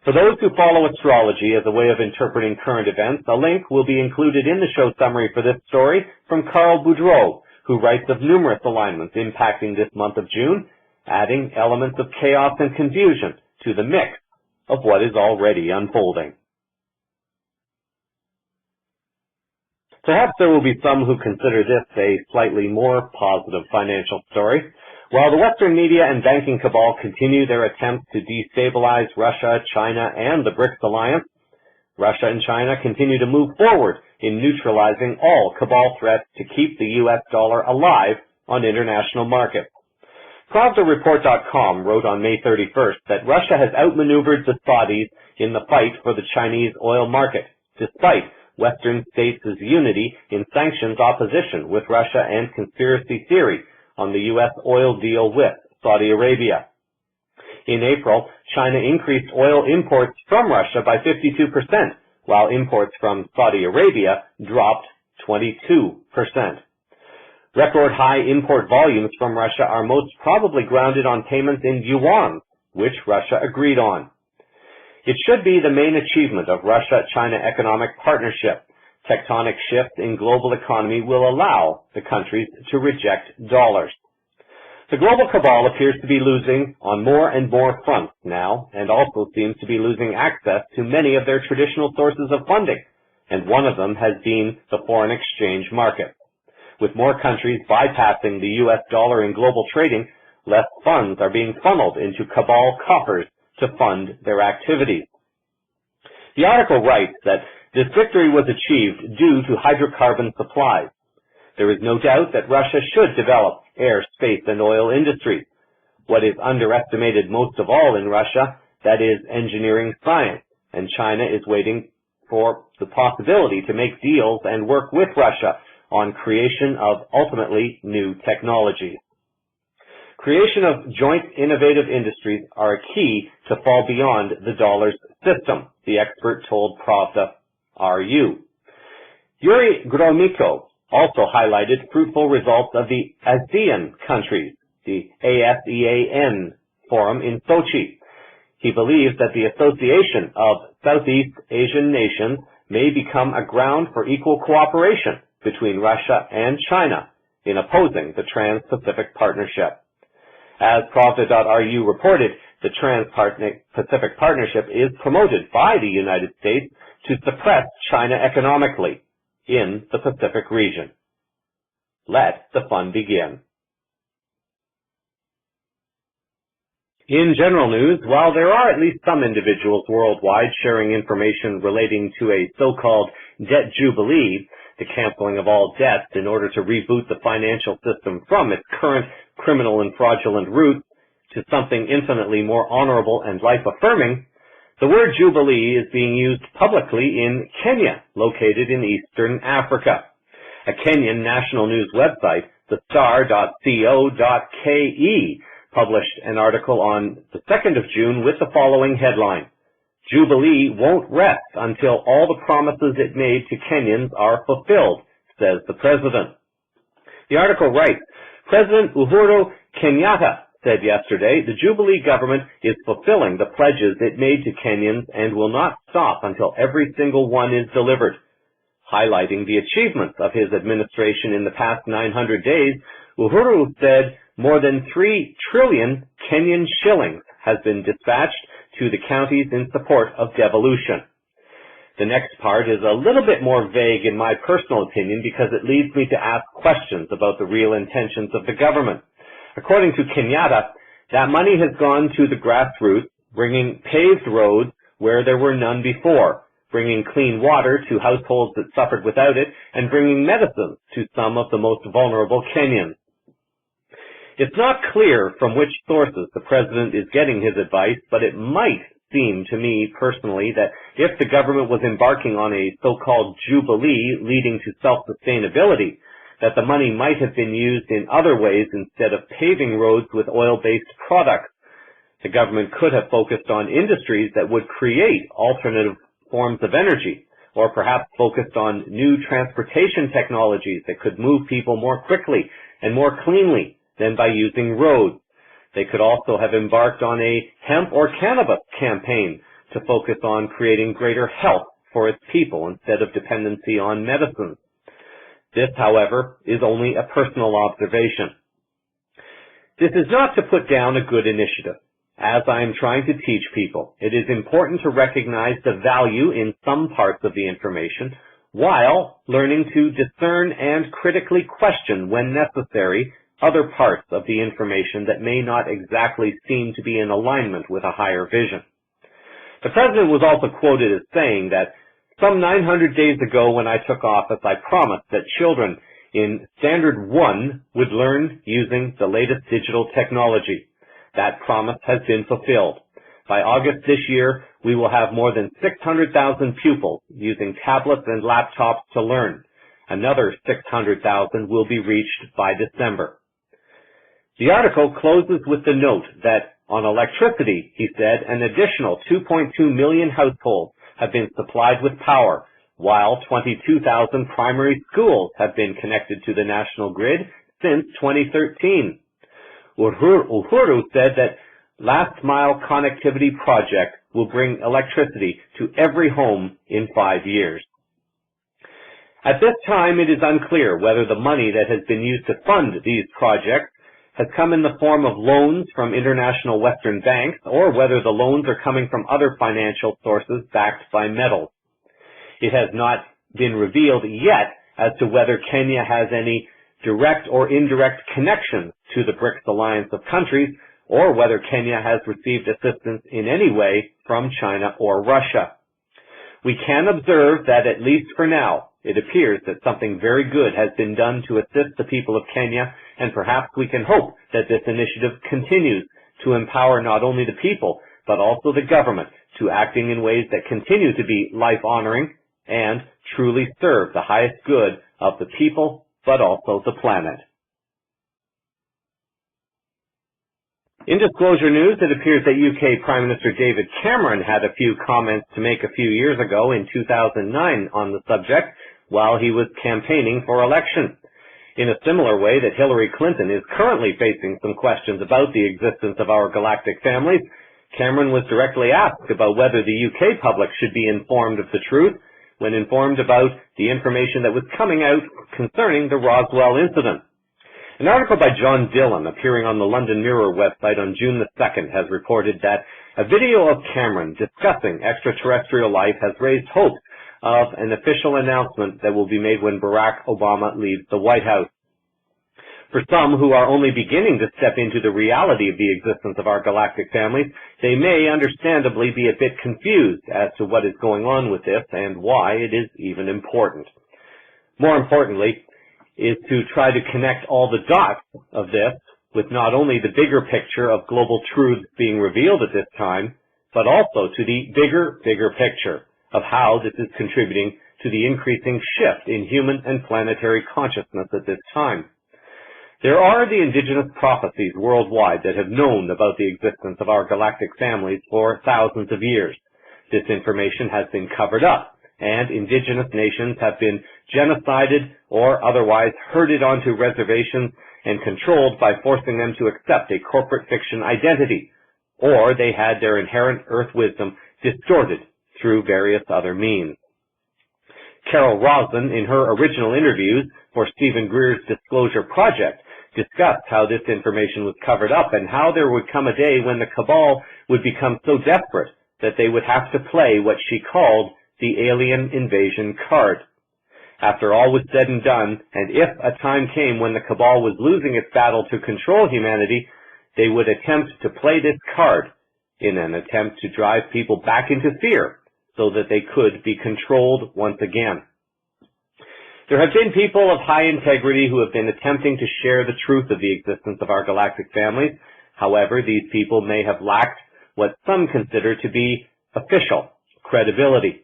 For those who follow astrology as a way of interpreting current events, a link will be included in the show summary for this story from Carl Boudreau, who writes of numerous alignments impacting this month of June, adding elements of chaos and confusion to the mix of what is already unfolding. Perhaps there will be some who consider this a slightly more positive financial story. While the Western media and banking cabal continue their attempts to destabilize Russia, China, and the BRICS alliance, Russia and China continue to move forward in neutralizing all cabal threats to keep the U.S. dollar alive on international markets. PravdaReport.com wrote on May 31st that Russia has outmaneuvered the Saudis in the fight for the Chinese oil market, despite Western states' unity in sanctions opposition with Russia and conspiracy theory on the U.S. oil deal with Saudi Arabia. In April, China increased oil imports from Russia by 52%, while imports from Saudi Arabia dropped 22%. Record high import volumes from Russia are most probably grounded on payments in yuan, which Russia agreed on. It should be the main achievement of Russia-China economic partnership. Tectonic shifts in global economy will allow the countries to reject dollars. The global cabal appears to be losing on more and more fronts now, and also seems to be losing access to many of their traditional sources of funding, and one of them has been the foreign exchange market. With more countries bypassing the U.S. dollar in global trading, less funds are being funneled into cabal coffers to fund their activities. The article writes that this victory was achieved due to hydrocarbon supplies. There is no doubt that Russia should develop air, space, and oil industries. What is underestimated most of all in Russia, that is engineering science, and China is waiting for the possibility to make deals and work with Russia on creation of ultimately new technologies. Creation of joint innovative industries are a key to fall beyond the dollar's system, the expert told Pravda.ru. Yuri Gromyko also highlighted fruitful results of the ASEAN countries, the ASEAN forum in Sochi. He believes that the association of Southeast Asian nations may become a ground for equal cooperation between Russia and China in opposing the Trans-Pacific Partnership. As Pravda.ru reported, the Trans-Pacific Partnership is promoted by the United States to suppress China economically in the Pacific region. Let the fun begin. In general news, while there are at least some individuals worldwide sharing information relating to a so-called debt jubilee, the canceling of all debts in order to reboot the financial system from its current criminal and fraudulent roots, to something infinitely more honorable and life-affirming, the word jubilee is being used publicly in Kenya, located in eastern Africa. A Kenyan national news website, thestar.co.ke, published an article on the 2nd of June with the following headline: Jubilee won't rest until all the promises it made to Kenyans are fulfilled, says the president. The article writes, President Uhuru Kenyatta said yesterday the Jubilee government is fulfilling the pledges it made to Kenyans and will not stop until every single one is delivered. Highlighting the achievements of his administration in the past 900 days, Uhuru said more than 3 trillion Kenyan shillings has been dispatched to the counties in support of devolution. The next part is a little bit more vague in my personal opinion because it leads me to ask questions about the real intentions of the government. According to Kenyatta, that money has gone to the grassroots, bringing paved roads where there were none before, bringing clean water to households that suffered without it, and bringing medicines to some of the most vulnerable Kenyans. It's not clear from which sources the president is getting his advice, but it might seem to me personally that if the government was embarking on a so-called jubilee leading to self-sustainability, that the money might have been used in other ways instead of paving roads with oil-based products. The government could have focused on industries that would create alternative forms of energy, or perhaps focused on new transportation technologies that could move people more quickly and more cleanly than by using roads. They could also have embarked on a hemp or cannabis campaign to focus on creating greater health for its people instead of dependency on medicines. This, however, is only a personal observation. This is not to put down a good initiative. As I am trying to teach people, it is important to recognize the value in some parts of the information while learning to discern and critically question when necessary other parts of the information that may not exactly seem to be in alignment with a higher vision. The president was also quoted as saying that some 900 days ago when I took office, I promised that children in Standard 1 would learn using the latest digital technology. That promise has been fulfilled. By August this year, we will have more than 600,000 pupils using tablets and laptops to learn. Another 600,000 will be reached by December. The article closes with the note that on electricity, he said, an additional 2.2 million households have been supplied with power, while 22,000 primary schools have been connected to the national grid since 2013. Uhuru said that last mile connectivity project will bring electricity to every home in 5 years. At this time, it is unclear whether the money that has been used to fund these projects has come in the form of loans from international Western banks or whether the loans are coming from other financial sources backed by metals. It has not been revealed yet as to whether Kenya has any direct or indirect connections to the BRICS alliance of countries or whether Kenya has received assistance in any way from China or Russia. We can observe that at least for now, it appears that something very good has been done to assist the people of Kenya, and perhaps we can hope that this initiative continues to empower not only the people, but also the government to acting in ways that continue to be life-honoring and truly serve the highest good of the people, but also the planet. In disclosure news, it appears that UK Prime Minister David Cameron had a few comments to make a few years ago in 2009 on the subject while he was campaigning for election. In a similar way that Hillary Clinton is currently facing some questions about the existence of our galactic families, Cameron was directly asked about whether the UK public should be informed of the truth when informed about the information that was coming out concerning the Roswell incident. An article by John Dillon appearing on the London Mirror website on June the 2nd has reported that a video of Cameron discussing extraterrestrial life has raised hopes of an official announcement that will be made when Barack Obama leaves the White House. For some who are only beginning to step into the reality of the existence of our galactic families, they may understandably be a bit confused as to what is going on with this and why it is even important. More importantly, is to try to connect all the dots of this with not only the bigger picture of global truths being revealed at this time, but also to the bigger picture of how this is contributing to the increasing shift in human and planetary consciousness at this time. There are the indigenous prophecies worldwide that have known about the existence of our galactic families for thousands of years. This information has been covered up, and indigenous nations have been genocided or otherwise herded onto reservations and controlled by forcing them to accept a corporate fiction identity, or they had their inherent earth wisdom distorted through various other means. Carol Roslin, in her original interviews for Stephen Greer's Disclosure Project, discussed how this information was covered up and how there would come a day when the cabal would become so desperate that they would have to play what she called the alien invasion card. After all was said and done, and if a time came when the cabal was losing its battle to control humanity, they would attempt to play this card in an attempt to drive people back into fear so that they could be controlled once again. There have been people of high integrity who have been attempting to share the truth of the existence of our galactic families. However, these people may have lacked what some consider to be official credibility.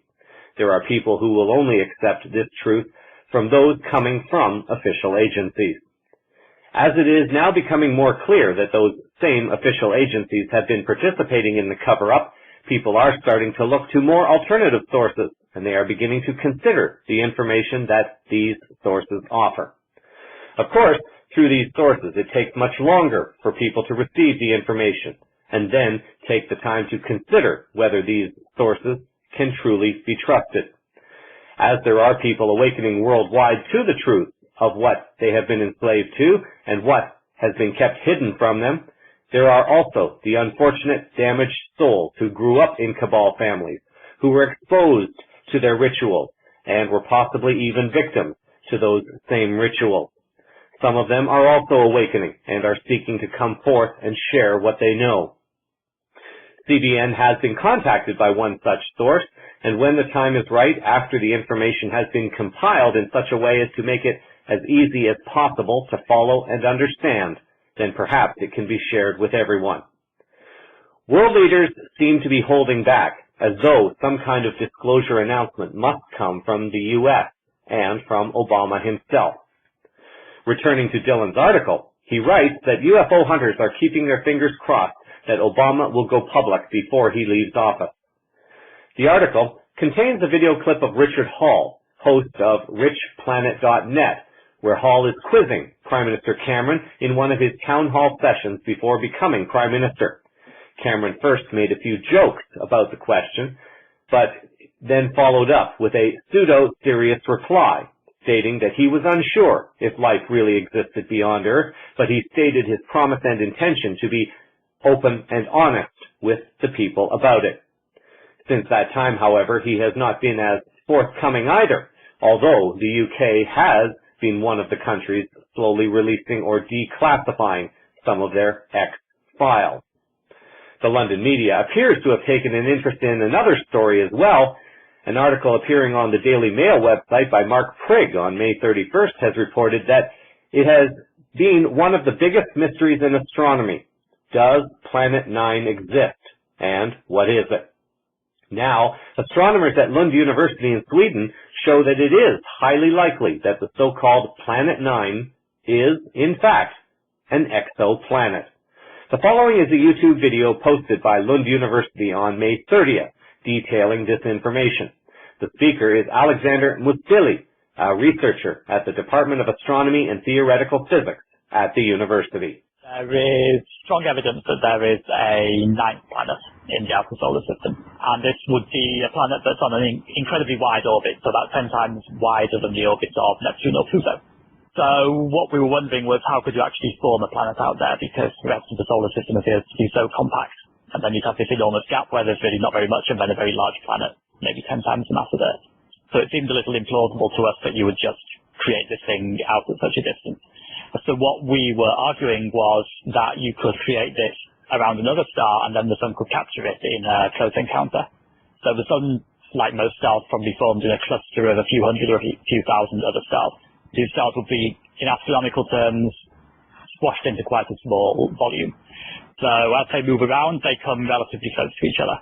There are people who will only accept this truth from those coming from official agencies. As it is now becoming more clear that those same official agencies have been participating in the cover-up, people are starting to look to more alternative sources, and they are beginning to consider the information that these sources offer. Of course, through these sources, it takes much longer for people to receive the information, and then take the time to consider whether these sources can truly be trusted. As there are people awakening worldwide to the truth of what they have been enslaved to and what has been kept hidden from them, there are also the unfortunate damaged souls who grew up in cabal families, who were exposed to their rituals and were possibly even victims to those same rituals. Some of them are also awakening and are seeking to come forth and share what they know. CVN has been contacted by one such source, and when the time is right, after the information has been compiled in such a way as to make it as easy as possible to follow and understand, then perhaps it can be shared with everyone. World leaders seem to be holding back, as though some kind of disclosure announcement must come from the U.S. and from Obama himself. Returning to Dylan's article, he writes that UFO hunters are keeping their fingers crossed that Obama will go public before he leaves office. The article contains a video clip of Richard Hall, host of richplanet.net, where Hall is quizzing Prime Minister Cameron in one of his town hall sessions before becoming Prime Minister. Cameron first made a few jokes about the question, but then followed up with a pseudo-serious reply, stating that he was unsure if life really existed beyond Earth, but he stated his promise and intention to be open and honest with the people about it. Since that time, however, he has not been as forthcoming either, although the UK has been one of the countries slowly releasing or declassifying some of their X-files. The London media appears to have taken an interest in another story as well. An article appearing on the Daily Mail website by Mark Prigg on May 31st has reported that it has been one of the biggest mysteries in astronomy. Does Planet 9 exist? And what is it? Now, astronomers at Lund University in Sweden show that it is highly likely that the so-called Planet 9 is, in fact, an exoplanet. The following is a YouTube video posted by Lund University on May 30th, detailing this information. The speaker is Alexander Mustili, a researcher at the Department of Astronomy and Theoretical Physics at the university. There is strong evidence that there is a ninth planet in the outer solar system, and this would be a planet that's on an incredibly wide orbit, so about 10 times wider than the orbit of Neptune or Pluto. So what we were wondering was, how could you actually form a planet out there, because the rest of the solar system appears to be so compact, and then you'd have this enormous gap where there's really not very much, and then a very large planet, maybe 10 times the mass of Earth. So it seemed a little implausible to us that you would just create this thing out at such a distance. So what we were arguing was that you could create this around another star, and then the sun could capture it in a close encounter. So the sun, like most stars, probably formed in a cluster of a few hundred or a few thousand other stars. These stars would be, in astronomical terms, squashed into quite a small volume. So as they move around, they come relatively close to each other.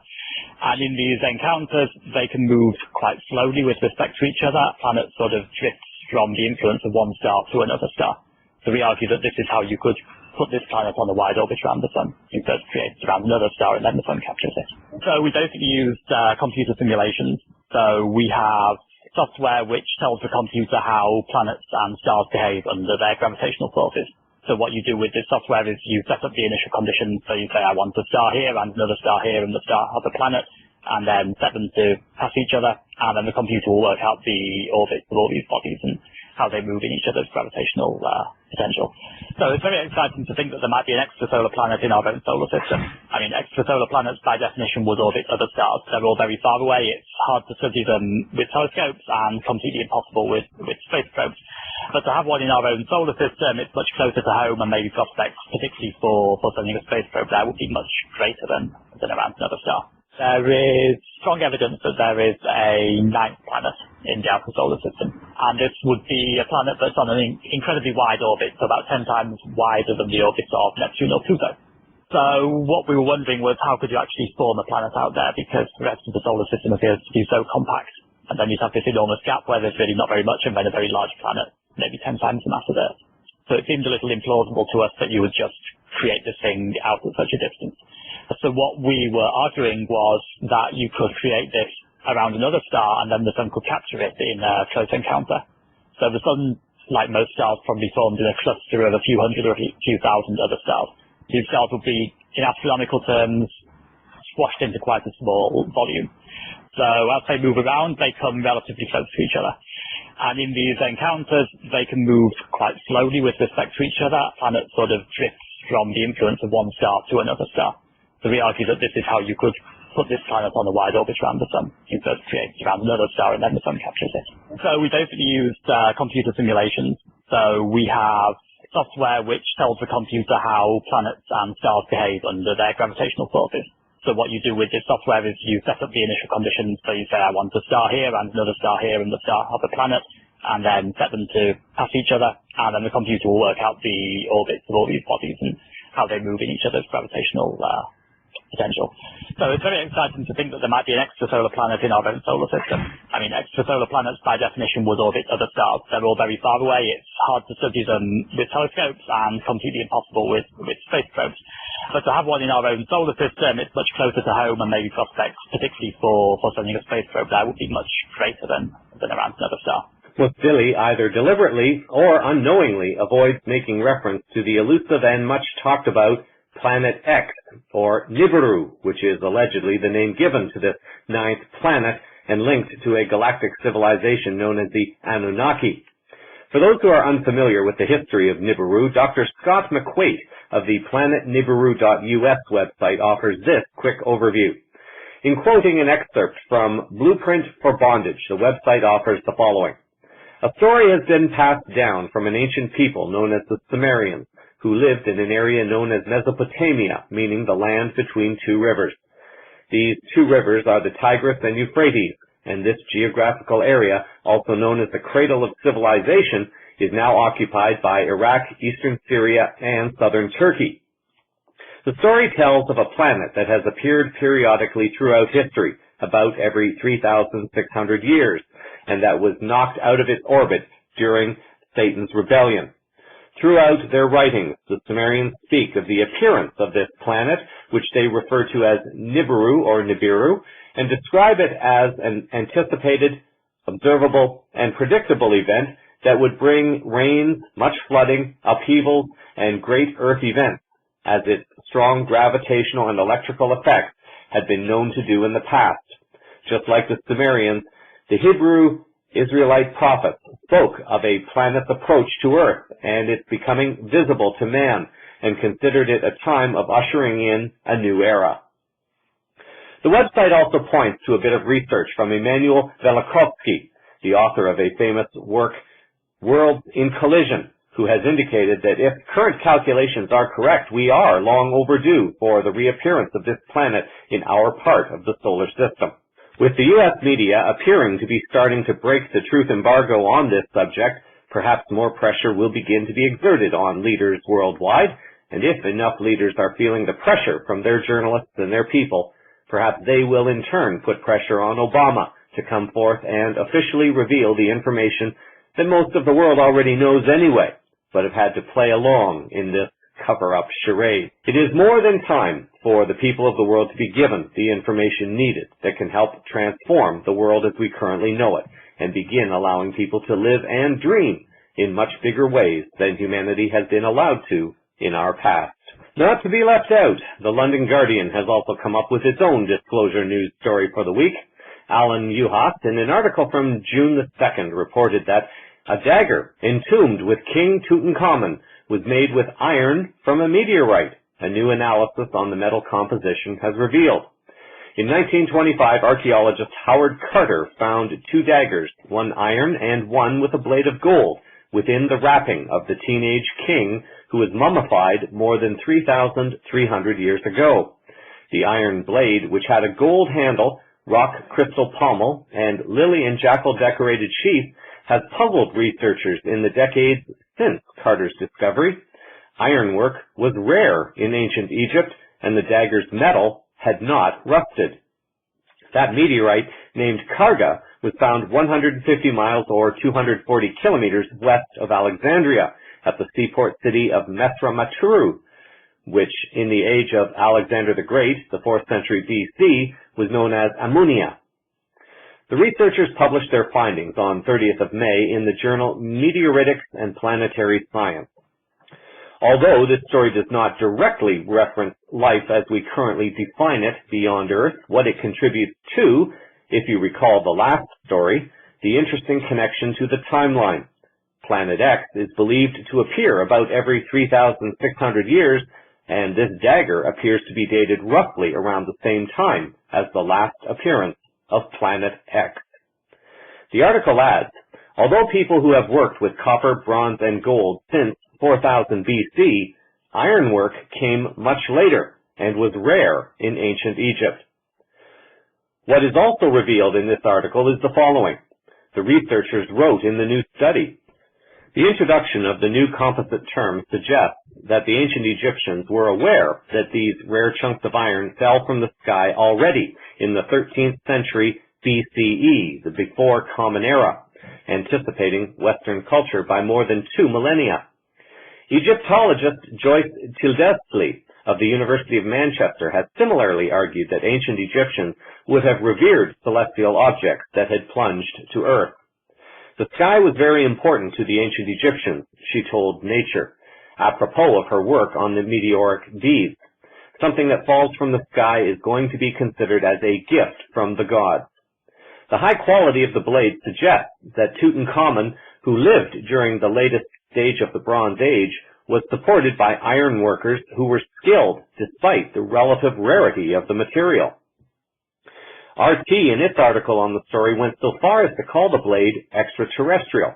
And in these encounters, they can move quite slowly with respect to each other. Planets sort of drift from the influence of one star to another star. So we argue that this is how you could put this planet on a wide orbit around the sun. You first create it around another star and then the sun captures it. So we basically used computer simulations. So we have software which tells the computer how planets and stars behave under their gravitational forces. So what you do with this software is you set up the initial conditions. So you say, I want a star here and another star here and the star of the planet, and then set them to pass each other, and then the computer will work out the orbits of all these bodies and how they move in each other's gravitational potential. So it's very exciting to think that there might be an extrasolar planet in our own solar system. I mean, extrasolar planets by definition would orbit other stars. They're all very far away. It's hard to study them with telescopes and completely impossible with space probes. But to have one in our own solar system, it's much closer to home, and maybe prospects, particularly for sending a space probe there, would be much greater than around another star. There is strong evidence that there is a ninth planet in the outer solar system, and this would be a planet that's on an incredibly wide orbit, so about 10 times wider than the orbits of Neptune or Pluto. So what we were wondering was, how could you actually form a planet out there, because the rest of the solar system appears to be so compact, and then you'd have this enormous gap where there's really not very much, and then a very large planet, maybe 10 times the mass of Earth. So it seemed a little implausible to us that you would just create this thing out at such a distance. So what we were arguing was that you could create this around another star, and then the sun could capture it in a close encounter. So the sun, like most stars, probably formed in a cluster of a few hundred or a few thousand other stars. These stars would be, in astronomical terms, squashed into quite a small volume. So as they move around, they come relatively close to each other. And in these encounters, they can move quite slowly with respect to each other. Planets sort of drift from the influence of one star to another star. So we argue that this is how you could put this planet on a wide orbit around the sun. You first create it around another star and then the sun captures it. So we basically used computer simulations. So we have software which tells the computer how planets and stars behave under their gravitational forces. So what you do with this software is you set up the initial conditions. So you say, I want a star here and another star here and the star of the planet, and then set them to pass each other, and then the computer will work out the orbits of all these bodies and how they move in each other's gravitational potential. So it's very exciting to think that there might be an extrasolar planet in our own solar system. I mean, extrasolar planets by definition would orbit other stars. They're all very far away. It's hard to study them with telescopes and completely impossible with space probes. But to have one in our own solar system, it's much closer to home, and maybe prospects, particularly for sending a space probe there, would be much greater than around another star. Musili either deliberately or unknowingly avoids making reference to the elusive and much talked about Planet X, or Nibiru, which is allegedly the name given to this ninth planet and linked to a galactic civilization known as the Anunnaki. For those who are unfamiliar with the history of Nibiru, Dr. Scott McQuaid of the planetnibiru.us website offers this quick overview. In quoting an excerpt from Blueprint for Bondage, the website offers the following. A story has been passed down from an ancient people known as the Sumerians, who lived in an area known as Mesopotamia, meaning the land between two rivers. These two rivers are the Tigris and Euphrates, and this geographical area, also known as the cradle of civilization, is now occupied by Iraq, eastern Syria, and southern Turkey. The story tells of a planet that has appeared periodically throughout history, about every 3,600 years, and that was knocked out of its orbit during Satan's rebellion. Throughout their writings, the Sumerians speak of the appearance of this planet, which they refer to as Nibiru or Nibiru, and describe it as an anticipated, observable, and predictable event that would bring rains, much flooding, upheavals, and great earth events, as its strong gravitational and electrical effects had been known to do in the past. Just like the Sumerians, the Hebrew Israelite prophets spoke of a planet's approach to Earth and its becoming visible to man, and considered it a time of ushering in a new era. The website also points to a bit of research from Emanuel Velikovsky, the author of a famous work, Worlds in Collision, who has indicated that if current calculations are correct, we are long overdue for the reappearance of this planet in our part of the solar system. With the U.S. media appearing to be starting to break the truth embargo on this subject, perhaps more pressure will begin to be exerted on leaders worldwide, and if enough leaders are feeling the pressure from their journalists and their people, perhaps they will in turn put pressure on Obama to come forth and officially reveal the information that most of the world already knows anyway, but have had to play along in this cover-up charade. It is more than time for the people of the world to be given the information needed that can help transform the world as we currently know it, and begin allowing people to live and dream in much bigger ways than humanity has been allowed to in our past. Not to be left out, the London Guardian has also come up with its own disclosure news story for the week. Alan Uhas, in an article from June the 2nd, reported that a dagger entombed with King Tutankhamun was made with iron from a meteorite, a new analysis on the metal composition has revealed. In 1925, archaeologist Howard Carter found two daggers, one iron and one with a blade of gold, within the wrapping of the teenage king who was mummified more than 3,300 years ago. The iron blade, which had a gold handle, rock crystal pommel, and lily and jackal decorated sheath, has puzzled researchers in the decades since Carter's discovery. Ironwork was rare in ancient Egypt, and the dagger's metal had not rusted. That meteorite, named Karga, was found 150 miles or 240 kilometers west of Alexandria, at the seaport city of Mesra Maturu, which in the age of Alexander the Great, the 4th century BC, was known as Amunia. The researchers published their findings on 30th of May in the journal Meteoritics and Planetary Science. Although this story does not directly reference life as we currently define it beyond Earth, what it contributes to, if you recall the last story, the interesting connection to the timeline. Planet X is believed to appear about every 3,600 years, and this dagger appears to be dated roughly around the same time as the last appearance of Planet X. The article adds, although people who have worked with copper, bronze, and gold since 4000 BC, ironwork came much later and was rare in ancient Egypt. What is also revealed in this article is the following. The researchers wrote in the new study, the introduction of the new composite term suggests that the ancient Egyptians were aware that these rare chunks of iron fell from the sky already in the 13th century BCE, the before Common Era, anticipating Western culture by more than 2 millennia. Egyptologist Joyce Tildesley of the University of Manchester has similarly argued that ancient Egyptians would have revered celestial objects that had plunged to Earth. The sky was very important to the ancient Egyptians, she told Nature, apropos of her work on the meteoric beads. Something that falls from the sky is going to be considered as a gift from the gods. The high quality of the blade suggests that Tutankhamun, who lived during the latest stage of the Bronze Age, was supported by iron workers who were skilled despite the relative rarity of the material. RT, in its article on the story, went so far as to call the blade extraterrestrial.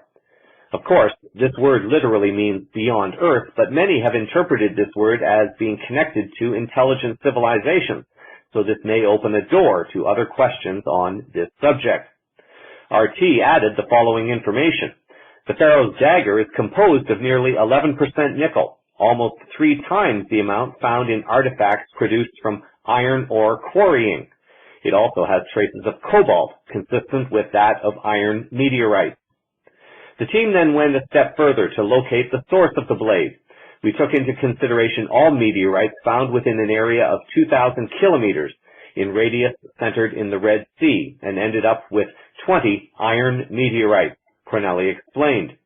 Of course, this word literally means beyond Earth, but many have interpreted this word as being connected to intelligent civilizations, so this may open a door to other questions on this subject. RT added the following information. The pharaoh's dagger is composed of nearly 11% nickel, almost 3 times the amount found in artifacts produced from iron ore quarrying. It also has traces of cobalt, consistent with that of iron meteorites. The team then went a step further to locate the source of the blade. We took into consideration all meteorites found within an area of 2,000 kilometers in radius centered in the Red Sea and ended up with 20 iron meteorites, Corneli explained.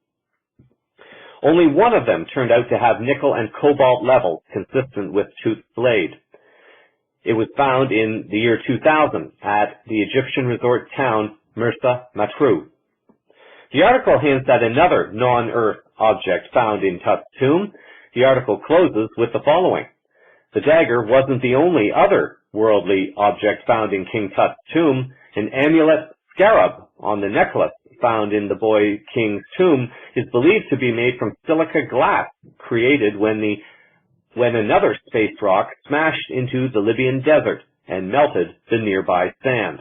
Only one of them turned out to have nickel and cobalt levels consistent with Tut's blade. It was found in the year 2000 at the Egyptian resort town Mersa Matruh. The article hints at another non-Earth object found in Tut's tomb. The article closes with the following. The dagger wasn't the only other worldly object found in King Tut's tomb. An amulet scarab on the necklace found in the boy king's tomb is believed to be made from silica glass created when another space rock smashed into the Libyan desert and melted the nearby sand.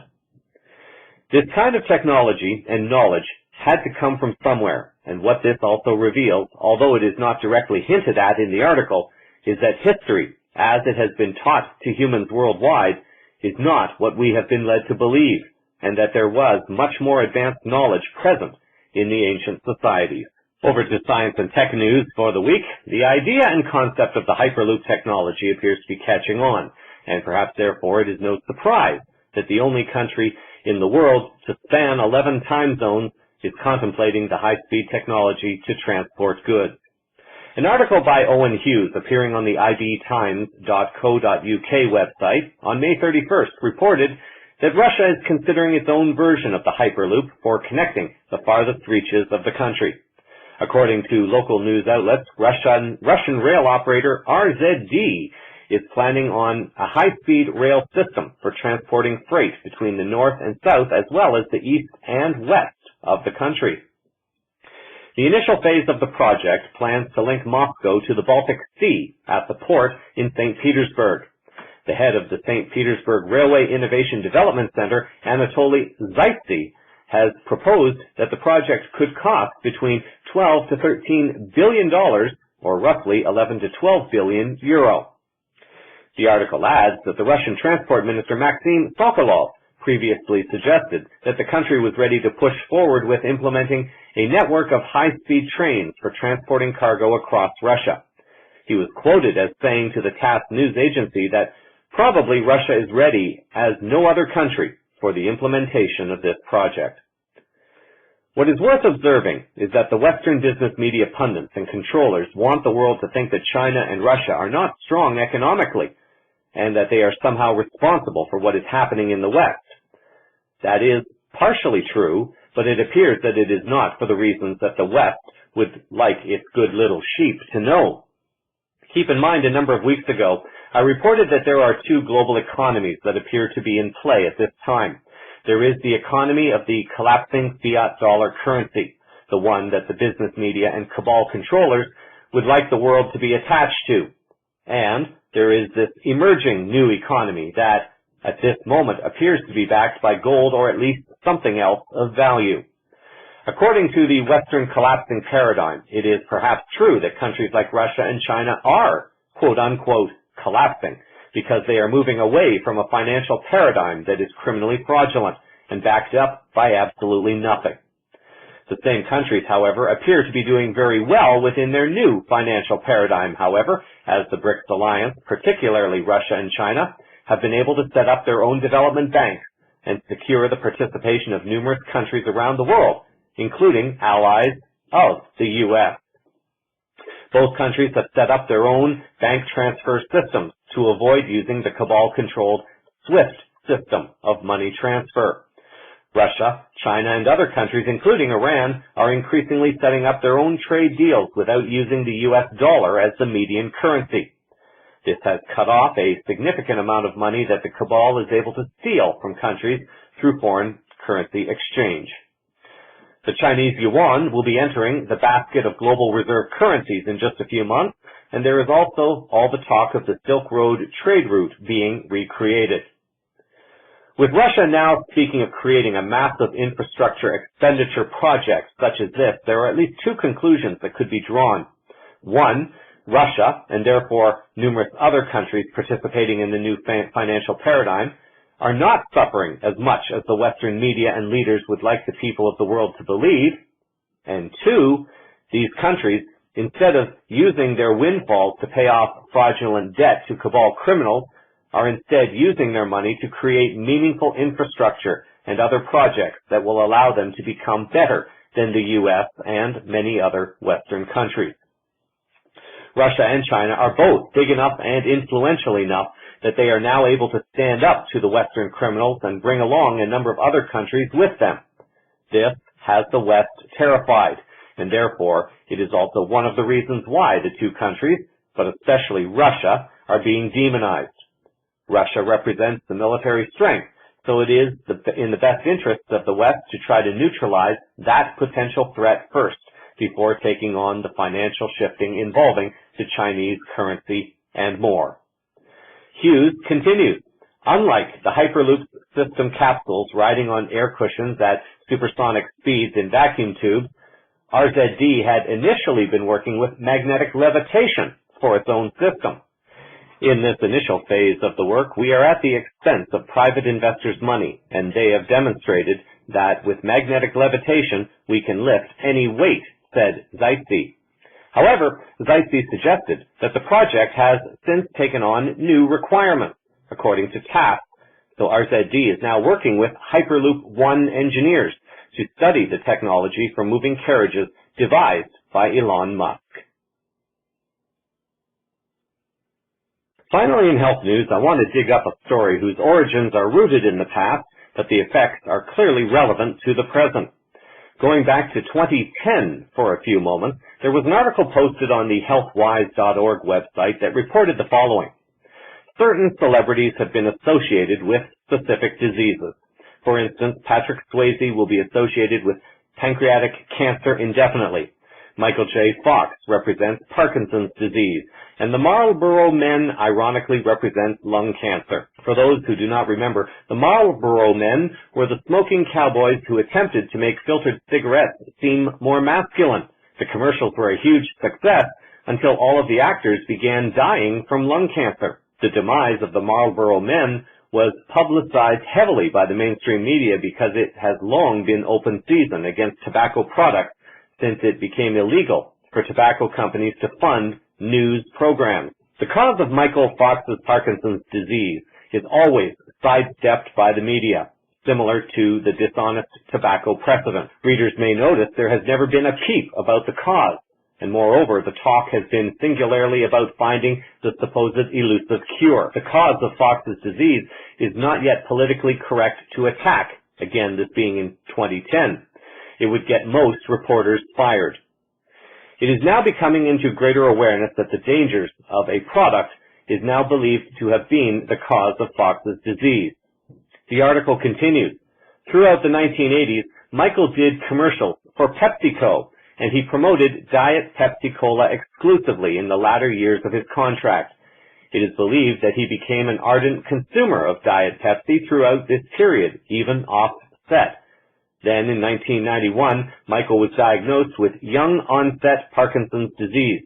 This kind of technology and knowledge had to come from somewhere, And what this also reveals, although it is not directly hinted at in the article, is that history, as it has been taught to humans worldwide, is not what we have been led to believe, and that there was much more advanced knowledge present in the ancient societies. Over to science and tech news for the week. The idea and concept of the Hyperloop technology appears to be catching on, and perhaps therefore it is no surprise that the only country in the world to span 11 time zones is contemplating the high-speed technology to transport goods. An article by Owen Hughes appearing on the ibtimes.co.uk website on May 31st reported that Russia is considering its own version of the Hyperloop for connecting the farthest reaches of the country. According to local news outlets, Russian rail operator RZD is planning on a high-speed rail system for transporting freight between the north and south as well as the east and west of the country. The initial phase of the project plans to link Moscow to the Baltic Sea at the port in St. Petersburg. The head of the St. Petersburg Railway Innovation Development Center, Anatoly Zaitsev, has proposed that the project could cost between $12 to $13 billion, or roughly 11 to 12 billion euro. The article adds that the Russian Transport Minister Maxim Sokolov previously suggested that the country was ready to push forward with implementing a network of high-speed trains for transporting cargo across Russia. He was quoted as saying to the TASS news agency that probably Russia is ready as no other country for the implementation of this project. What is worth observing is that the Western business media pundits and controllers want the world to think that China and Russia are not strong economically, and that they are somehow responsible for what is happening in the West. That is partially true, but it appears that it is not for the reasons that the West would like its good little sheep to know. Keep in mind, a number of weeks ago, I reported that there are two global economies that appear to be in play at this time. There is the economy of the collapsing fiat dollar currency, the one that the business media and cabal controllers would like the world to be attached to. And there is this emerging new economy that, at this moment, appears to be backed by gold or at least something else of value. According to the Western collapsing paradigm, it is perhaps true that countries like Russia and China are, quote-unquote, collapsing because they are moving away from a financial paradigm that is criminally fraudulent and backed up by absolutely nothing. The same countries, however, appear to be doing very well within their new financial paradigm, however, as the BRICS alliance, particularly Russia and China, have been able to set up their own development banks and secure the participation of numerous countries around the world, including allies of the U.S. Both countries have set up their own bank transfer systems to avoid using the cabal-controlled SWIFT system of money transfer. Russia, China, and other countries, including Iran, are increasingly setting up their own trade deals without using the U.S. dollar as the median currency. This has cut off a significant amount of money that the cabal is able to steal from countries through foreign currency exchange. The Chinese yuan will be entering the basket of global reserve currencies in just a few months, and there is also all the talk of the Silk Road trade route being recreated. With Russia now speaking of creating a massive infrastructure expenditure project such as this, there are at least two conclusions that could be drawn. One, Russia, and therefore numerous other countries participating in the new financial paradigm, are not suffering as much as the Western media and leaders would like the people of the world to believe. And two, these countries, instead of using their windfalls to pay off fraudulent debt to cabal criminals, are instead using their money to create meaningful infrastructure and other projects that will allow them to become better than the U.S. and many other Western countries. Russia and China are both big enough and influential enough that they are now able to stand up to the Western criminals and bring along a number of other countries with them. This has the West terrified, and therefore it is also one of the reasons why the two countries, but especially Russia, are being demonized. Russia represents the military strength, so it is in the best interests of the West to try to neutralize that potential threat first, before taking on the financial shifting involving the Chinese currency and more. Hughes continues, unlike the Hyperloop system capsules riding on air cushions at supersonic speeds in vacuum tubes, RZD had initially been working with magnetic levitation for its own system. In this initial phase of the work, we are at the expense of private investors' money, and they have demonstrated that with magnetic levitation, we can lift any weight, said Zeitze. However, Zeitze suggested that the project has since taken on new requirements, according to TASS, so RZD is now working with Hyperloop One engineers to study the technology for moving carriages devised by Elon Musk. Finally, in health news, I want to dig up a story whose origins are rooted in the past, but the effects are clearly relevant to the present. Going back to 2010 for a few moments, there was an article posted on the healthwise.org website that reported the following. Certain celebrities have been associated with specific diseases. For instance, Patrick Swayze will be associated with pancreatic cancer indefinitely. Michael J. Fox represents Parkinson's disease, and the Marlboro Men ironically represent lung cancer. For those who do not remember, the Marlboro Men were the smoking cowboys who attempted to make filtered cigarettes seem more masculine. The commercials were a huge success until all of the actors began dying from lung cancer. The demise of the Marlboro Men was publicized heavily by the mainstream media because it has long been open season against tobacco products since it became illegal for tobacco companies to fund news programs. The cause of Michael Fox's Parkinson's disease is always sidestepped by the media, similar to the dishonest tobacco precedent. Readers may notice there has never been a peep about the cause, and moreover, the talk has been singularly about finding the supposed elusive cure. The cause of Fox's disease is not yet politically correct to attack, again, this being in 2010. It would get most reporters fired. It is now becoming into greater awareness that the dangers of a product is now believed to have been the cause of Fox's disease. The article continues. Throughout the 1980s, Michael did commercials for PepsiCo, and he promoted Diet Pepsi-Cola exclusively in the latter years of his contract. It is believed that he became an ardent consumer of Diet Pepsi throughout this period, even off-set. Then, in 1991, Michael was diagnosed with young-onset Parkinson's disease.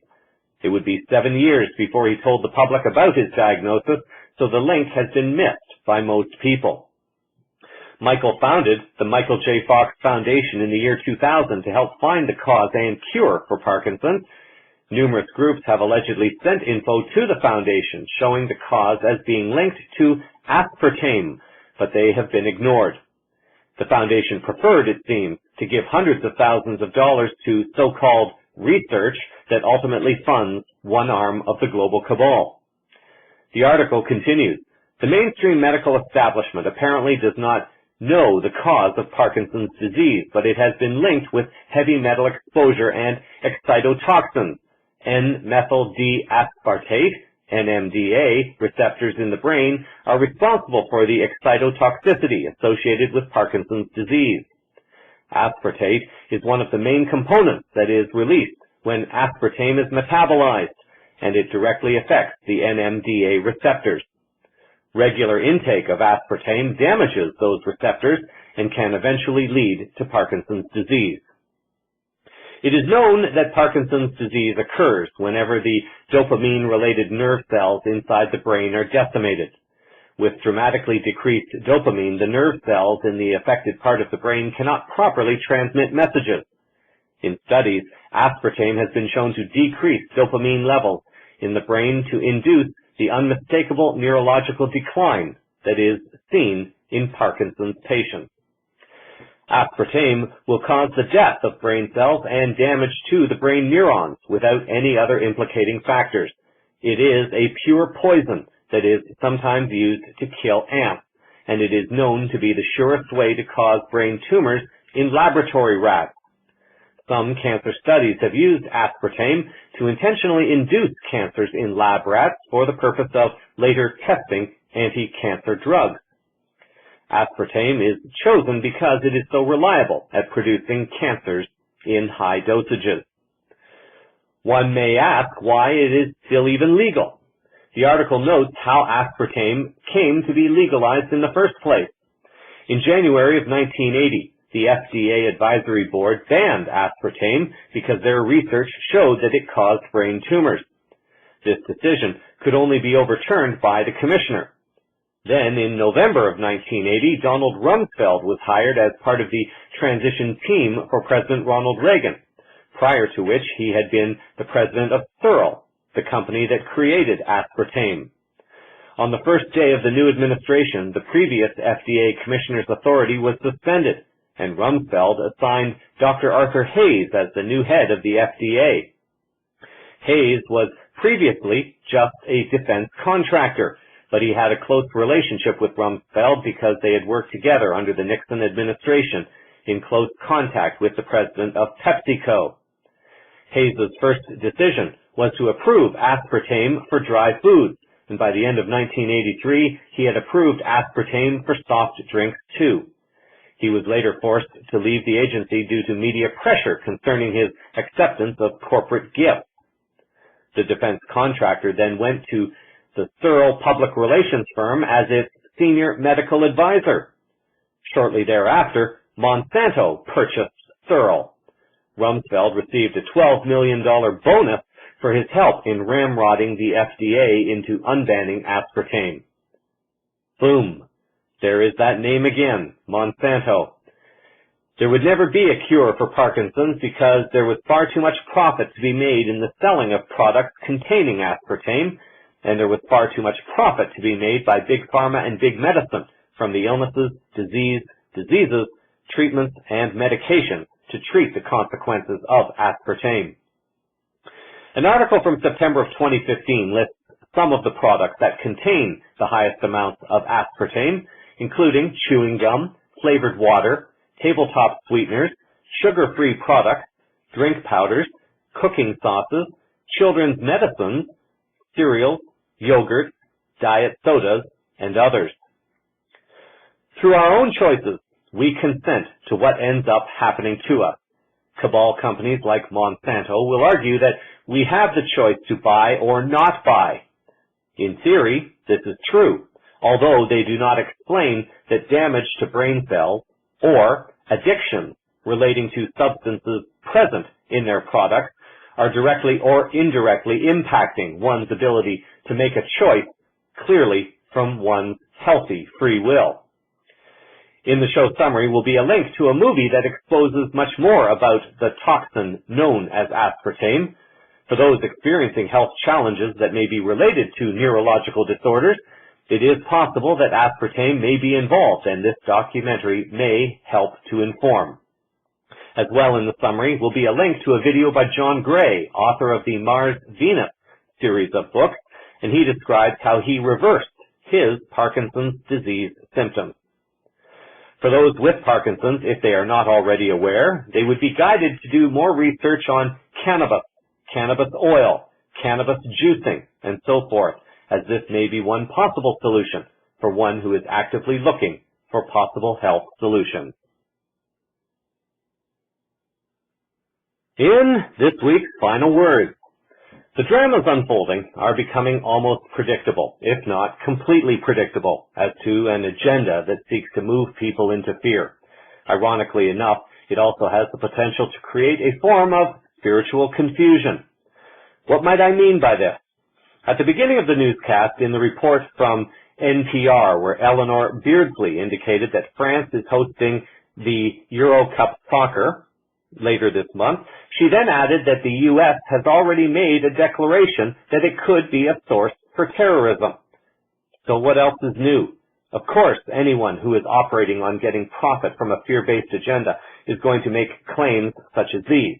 It would be 7 years before he told the public about his diagnosis, so the link has been missed by most people. Michael founded the Michael J. Fox Foundation in the year 2000 to help find the cause and cure for Parkinson's. Numerous groups have allegedly sent info to the foundation showing the cause as being linked to aspartame, but they have been ignored. The foundation preferred, it seems, to give hundreds of thousands of dollars to so-called research that ultimately funds one arm of the global cabal. The article continues. The mainstream medical establishment apparently does not know the cause of Parkinson's disease, but it has been linked with heavy metal exposure and excitotoxins, N-methyl-D-aspartate, NMDA receptors in the brain are responsible for the excitotoxicity associated with Parkinson's disease. Aspartate is one of the main components that is released when aspartame is metabolized, and it directly affects the NMDA receptors. Regular intake of aspartame damages those receptors and can eventually lead to Parkinson's disease. It is known that Parkinson's disease occurs whenever the dopamine-related nerve cells inside the brain are decimated. With dramatically decreased dopamine, the nerve cells in the affected part of the brain cannot properly transmit messages. In studies, aspartame has been shown to decrease dopamine levels in the brain to induce the unmistakable neurological decline that is seen in Parkinson's patients. Aspartame will cause the death of brain cells and damage to the brain neurons without any other implicating factors. It is a pure poison that is sometimes used to kill ants, and it is known to be the surest way to cause brain tumors in laboratory rats. Some cancer studies have used aspartame to intentionally induce cancers in lab rats for the purpose of later testing anti-cancer drugs. Aspartame is chosen because it is so reliable at producing cancers in high dosages. One may ask why it is still even legal. The article notes how aspartame came to be legalized in the first place. In January of 1980, the FDA Advisory Board banned aspartame because their research showed that it caused brain tumors. This decision could only be overturned by the commissioner. Then, in November of 1980, Donald Rumsfeld was hired as part of the transition team for President Ronald Reagan, prior to which he had been the president of Thurl, the company that created aspartame. On the first day of the new administration, the previous FDA commissioner's authority was suspended, and Rumsfeld assigned Dr. Arthur Hayes as the new head of the FDA. Hayes was previously just a defense contractor, but he had a close relationship with Rumsfeld because they had worked together under the Nixon administration in close contact with the president of PepsiCo. Hayes' first decision was to approve aspartame for dry foods, and by the end of 1983, he had approved aspartame for soft drinks too. He was later forced to leave the agency due to media pressure concerning his acceptance of corporate gifts. The defense contractor then went to the Thurl public relations firm as its senior medical advisor. Shortly thereafter, Monsanto purchased Thurl. Rumsfeld received a $12 million bonus for his help in ramrodding the FDA into unbanning aspartame. Boom. There is that name again, Monsanto. There would never be a cure for Parkinson's because there was far too much profit to be made in the selling of products containing aspartame, and there was far too much profit to be made by Big Pharma and Big Medicine from the illnesses, diseases, treatments, and medications to treat the consequences of aspartame. An article from September of 2015 lists some of the products that contain the highest amounts of aspartame, including chewing gum, flavored water, tabletop sweeteners, sugar-free products, drink powders, cooking sauces, children's medicines, cereals, yogurt, diet sodas, and others. Through our own choices, we consent to what ends up happening to us. Cabal companies like Monsanto will argue that we have the choice to buy or not buy. In theory, this is true, although they do not explain that damage to brain cells or addictions relating to substances present in their products are directly or indirectly impacting one's ability to make a choice clearly from one's healthy free will. In the show summary will be a link to a movie that exposes much more about the toxin known as aspartame. For those experiencing health challenges that may be related to neurological disorders, it is possible that aspartame may be involved, and this documentary may help to inform. As well in the summary will be a link to a video by John Gray, author of the Mars-Venus series of books, and he describes how he reversed his Parkinson's disease symptoms. For those with Parkinson's, if they are not already aware, they would be guided to do more research on cannabis, cannabis oil, cannabis juicing, and so forth, as this may be one possible solution for one who is actively looking for possible health solutions. In this week's final words, the dramas unfolding are becoming almost predictable, if not completely predictable, as to an agenda that seeks to move people into fear. Ironically enough, it also has the potential to create a form of spiritual confusion. What might I mean by this? At the beginning of the newscast, in the report from NPR, where Eleanor Beardsley indicated that France is hosting the Euro Cup soccer later this month, she then added that the U.S. has already made a declaration that it could be a source for terrorism. So what else is new? Of course, anyone who is operating on getting profit from a fear-based agenda is going to make claims such as these.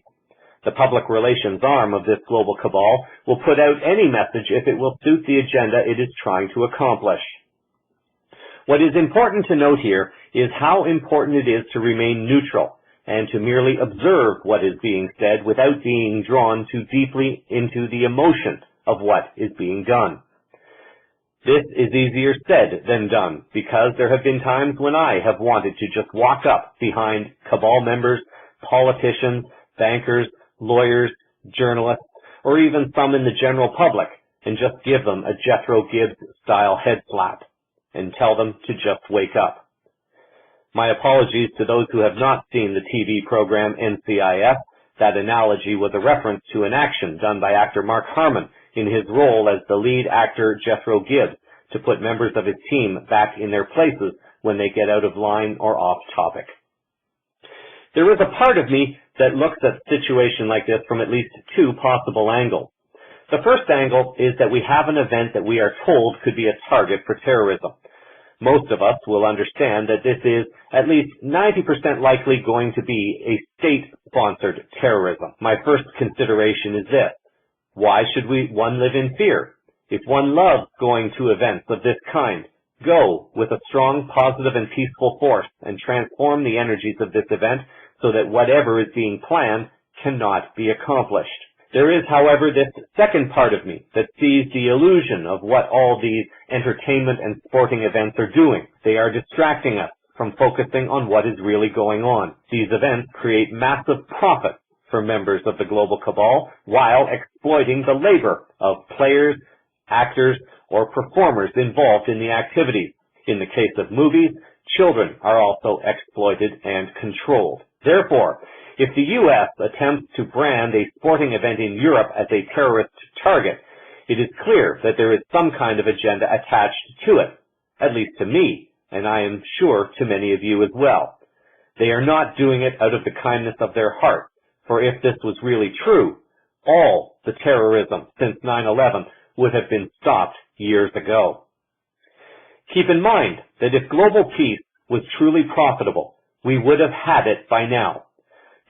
The public relations arm of this global cabal will put out any message if it will suit the agenda it is trying to accomplish. What is important to note here is how important it is to remain neutral and to merely observe what is being said without being drawn too deeply into the emotion of what is being done. This is easier said than done, because there have been times when I have wanted to just walk up behind cabal members, politicians, bankers, lawyers, journalists, or even some in the general public, and just give them a Jethro Gibbs-style head slap and tell them to just wake up. My apologies to those who have not seen the TV program NCIS. That analogy was a reference to an action done by actor Mark Harmon in his role as the lead actor Jethro Gibbs to put members of his team back in their places when they get out of line or off topic. There is a part of me that looks at a situation like this from at least two possible angles. The first angle is that we have an event that we are told could be a target for terrorism. Most of us will understand that this is at least 90% likely going to be a state-sponsored terrorism. My first consideration is this: why should one live in fear? If one loves going to events of this kind, go with a strong, positive, and peaceful force and transform the energies of this event so that whatever is being planned cannot be accomplished. There is, however, this second part of me that sees the illusion of what all these entertainment and sporting events are doing. They are distracting us from focusing on what is really going on. These events create massive profit for members of the global cabal while exploiting the labor of players, actors, or performers involved in the activities. In the case of movies, children are also exploited and controlled. Therefore, if the U.S. attempts to brand a sporting event in Europe as a terrorist target, it is clear that there is some kind of agenda attached to it, at least to me, and I am sure to many of you as well. They are not doing it out of the kindness of their heart, for if this was really true, all the terrorism since 9/11 would have been stopped years ago. Keep in mind that if global peace was truly profitable, we would have had it by now.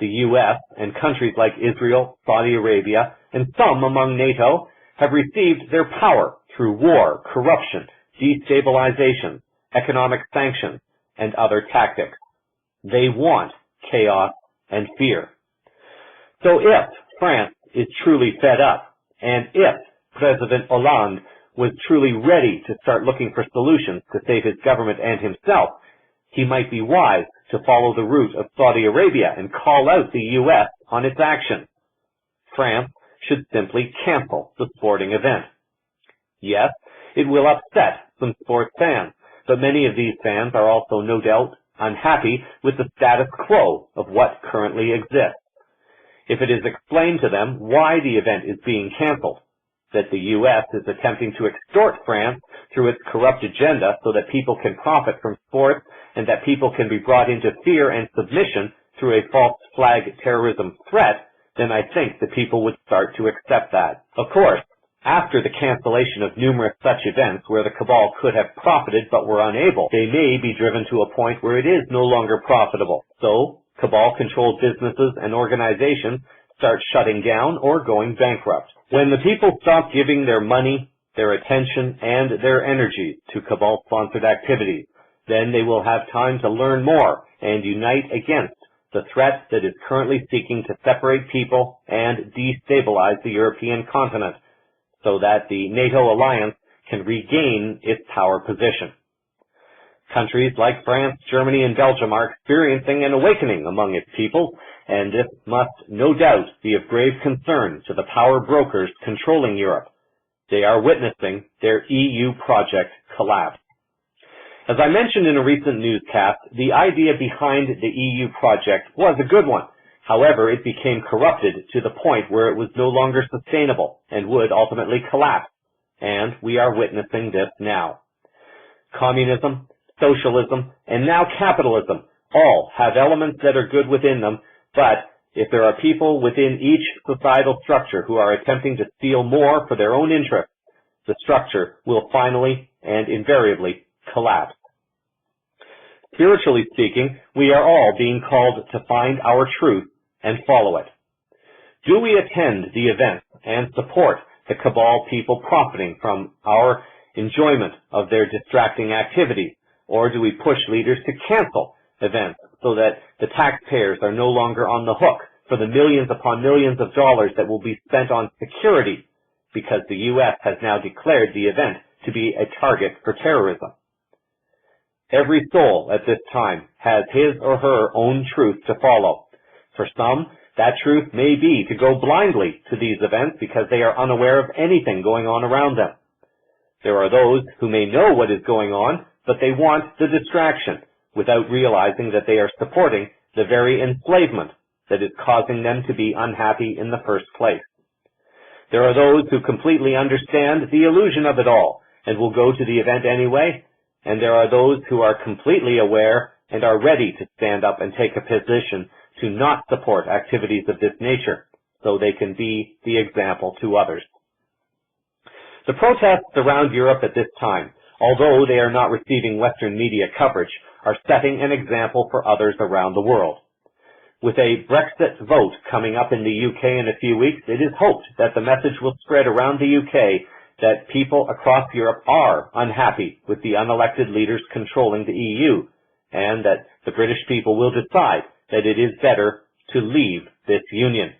The U.S. and countries like Israel, Saudi Arabia, and some among NATO have received their power through war, corruption, destabilization, economic sanctions, and other tactics. They want chaos and fear. So if France is truly fed up, and if President Hollande was truly ready to start looking for solutions to save his government and himself, he might be wise to follow the route of Saudi Arabia and call out the U.S. on its actions. France should simply cancel the sporting event. Yes, it will upset some sports fans, but many of these fans are also no doubt unhappy with the status quo of what currently exists. If it is explained to them why the event is being canceled, that the U.S. is attempting to extort France through its corrupt agenda so that people can profit from sports and that people can be brought into fear and submission through a false flag terrorism threat, then I think the people would start to accept that. Of course, after the cancellation of numerous such events where the cabal could have profited but were unable, they may be driven to a point where it is no longer profitable. So, cabal-controlled businesses and organizations start shutting down or going bankrupt. When the people stop giving their money, their attention, and their energy to cabal-sponsored activities, then they will have time to learn more and unite against the threat that is currently seeking to separate people and destabilize the European continent so that the NATO alliance can regain its power position. Countries like France, Germany, and Belgium are experiencing an awakening among its people, and this must no doubt be of grave concern to the power brokers controlling Europe. They are witnessing their EU project collapse. As I mentioned in a recent newscast, the idea behind the EU project was a good one. However, it became corrupted to the point where it was no longer sustainable and would ultimately collapse, and we are witnessing this now. Communism, socialism, and now capitalism all have elements that are good within them, but if there are people within each societal structure who are attempting to steal more for their own interests, the structure will finally and invariably collapse. Spiritually speaking, we are all being called to find our truth and follow it. Do we attend the events and support the cabal people profiting from our enjoyment of their distracting activities, or do we push leaders to cancel events so that the taxpayers are no longer on the hook for the millions upon millions of dollars that will be spent on security because the U.S. has now declared the event to be a target for terrorism? Every soul at this time has his or her own truth to follow. For some, that truth may be to go blindly to these events because they are unaware of anything going on around them. There are those who may know what is going on, but they want the distraction, without realizing that they are supporting the very enslavement that is causing them to be unhappy in the first place. There are those who completely understand the illusion of it all and will go to the event anyway, and there are those who are completely aware and are ready to stand up and take a position to not support activities of this nature, so they can be the example to others. The protests around Europe at this time, although they are not receiving Western media coverage, are setting an example for others around the world. With a Brexit vote coming up in the UK in a few weeks, it is hoped that the message will spread around the UK that people across Europe are unhappy with the unelected leaders controlling the EU, and that the British people will decide that it is better to leave this union.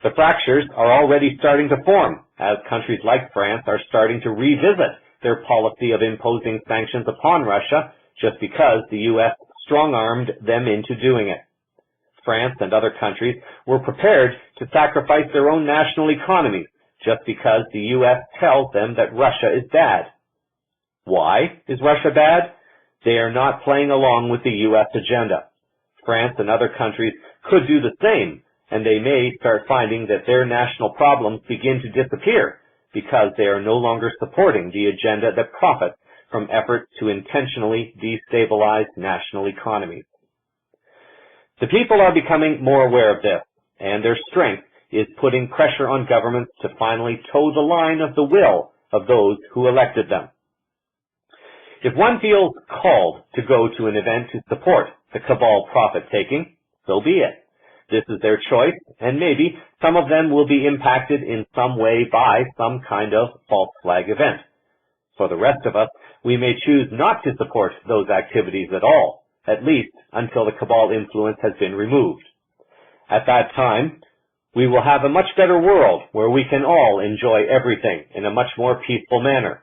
The fractures are already starting to form, as countries like France are starting to revisit their policy of imposing sanctions upon Russia just because the U.S. strong-armed them into doing it. France and other countries were prepared to sacrifice their own national economies just because the U.S. tells them that Russia is bad. Why is Russia bad? They are not playing along with the U.S. agenda. France and other countries could do the same, and they may start finding that their national problems begin to disappear because they are no longer supporting the agenda that profits from efforts to intentionally destabilize national economies. The people are becoming more aware of this, and their strength is putting pressure on governments to finally toe the line of the will of those who elected them. If one feels called to go to an event to support the cabal profit-taking, so be it. This is their choice, and maybe some of them will be impacted in some way by some kind of false flag event. For the rest of us, we may choose not to support those activities at all, at least until the cabal influence has been removed. At that time, we will have a much better world where we can all enjoy everything in a much more peaceful manner.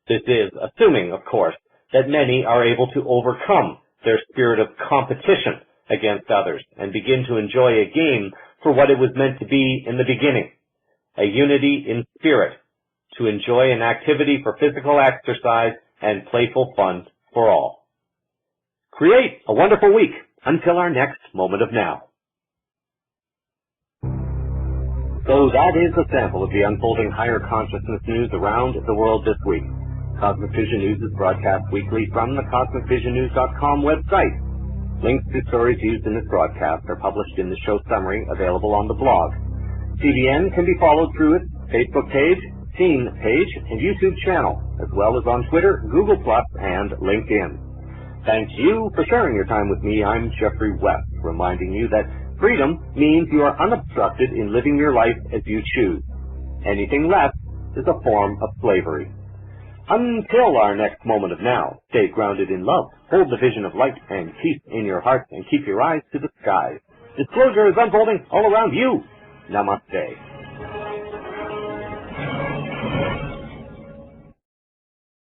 This is assuming, of course, that many are able to overcome their spirit of competition against others and begin to enjoy a game for what it was meant to be in the beginning, a unity in spirit, to enjoy an activity for physical exercise and playful fun for all. Create a wonderful week until our next moment of now. So that is a sample of the unfolding higher consciousness news around the world this week. Cosmic Vision News is broadcast weekly from the CosmicVisionNews.com website. Links to stories used in this broadcast are published in the show summary available on the blog. CVN can be followed through its Facebook page, Scene page, and YouTube channel, as well as on Twitter, Google+, and LinkedIn. Thank you for sharing your time with me. I'm Jeffrey West, reminding you that freedom means you are unobstructed in living your life as you choose. Anything less is a form of slavery. Until our next moment of now, stay grounded in love, hold the vision of light and peace in your heart, and keep your eyes to the skies. Disclosure is unfolding all around you. Namaste.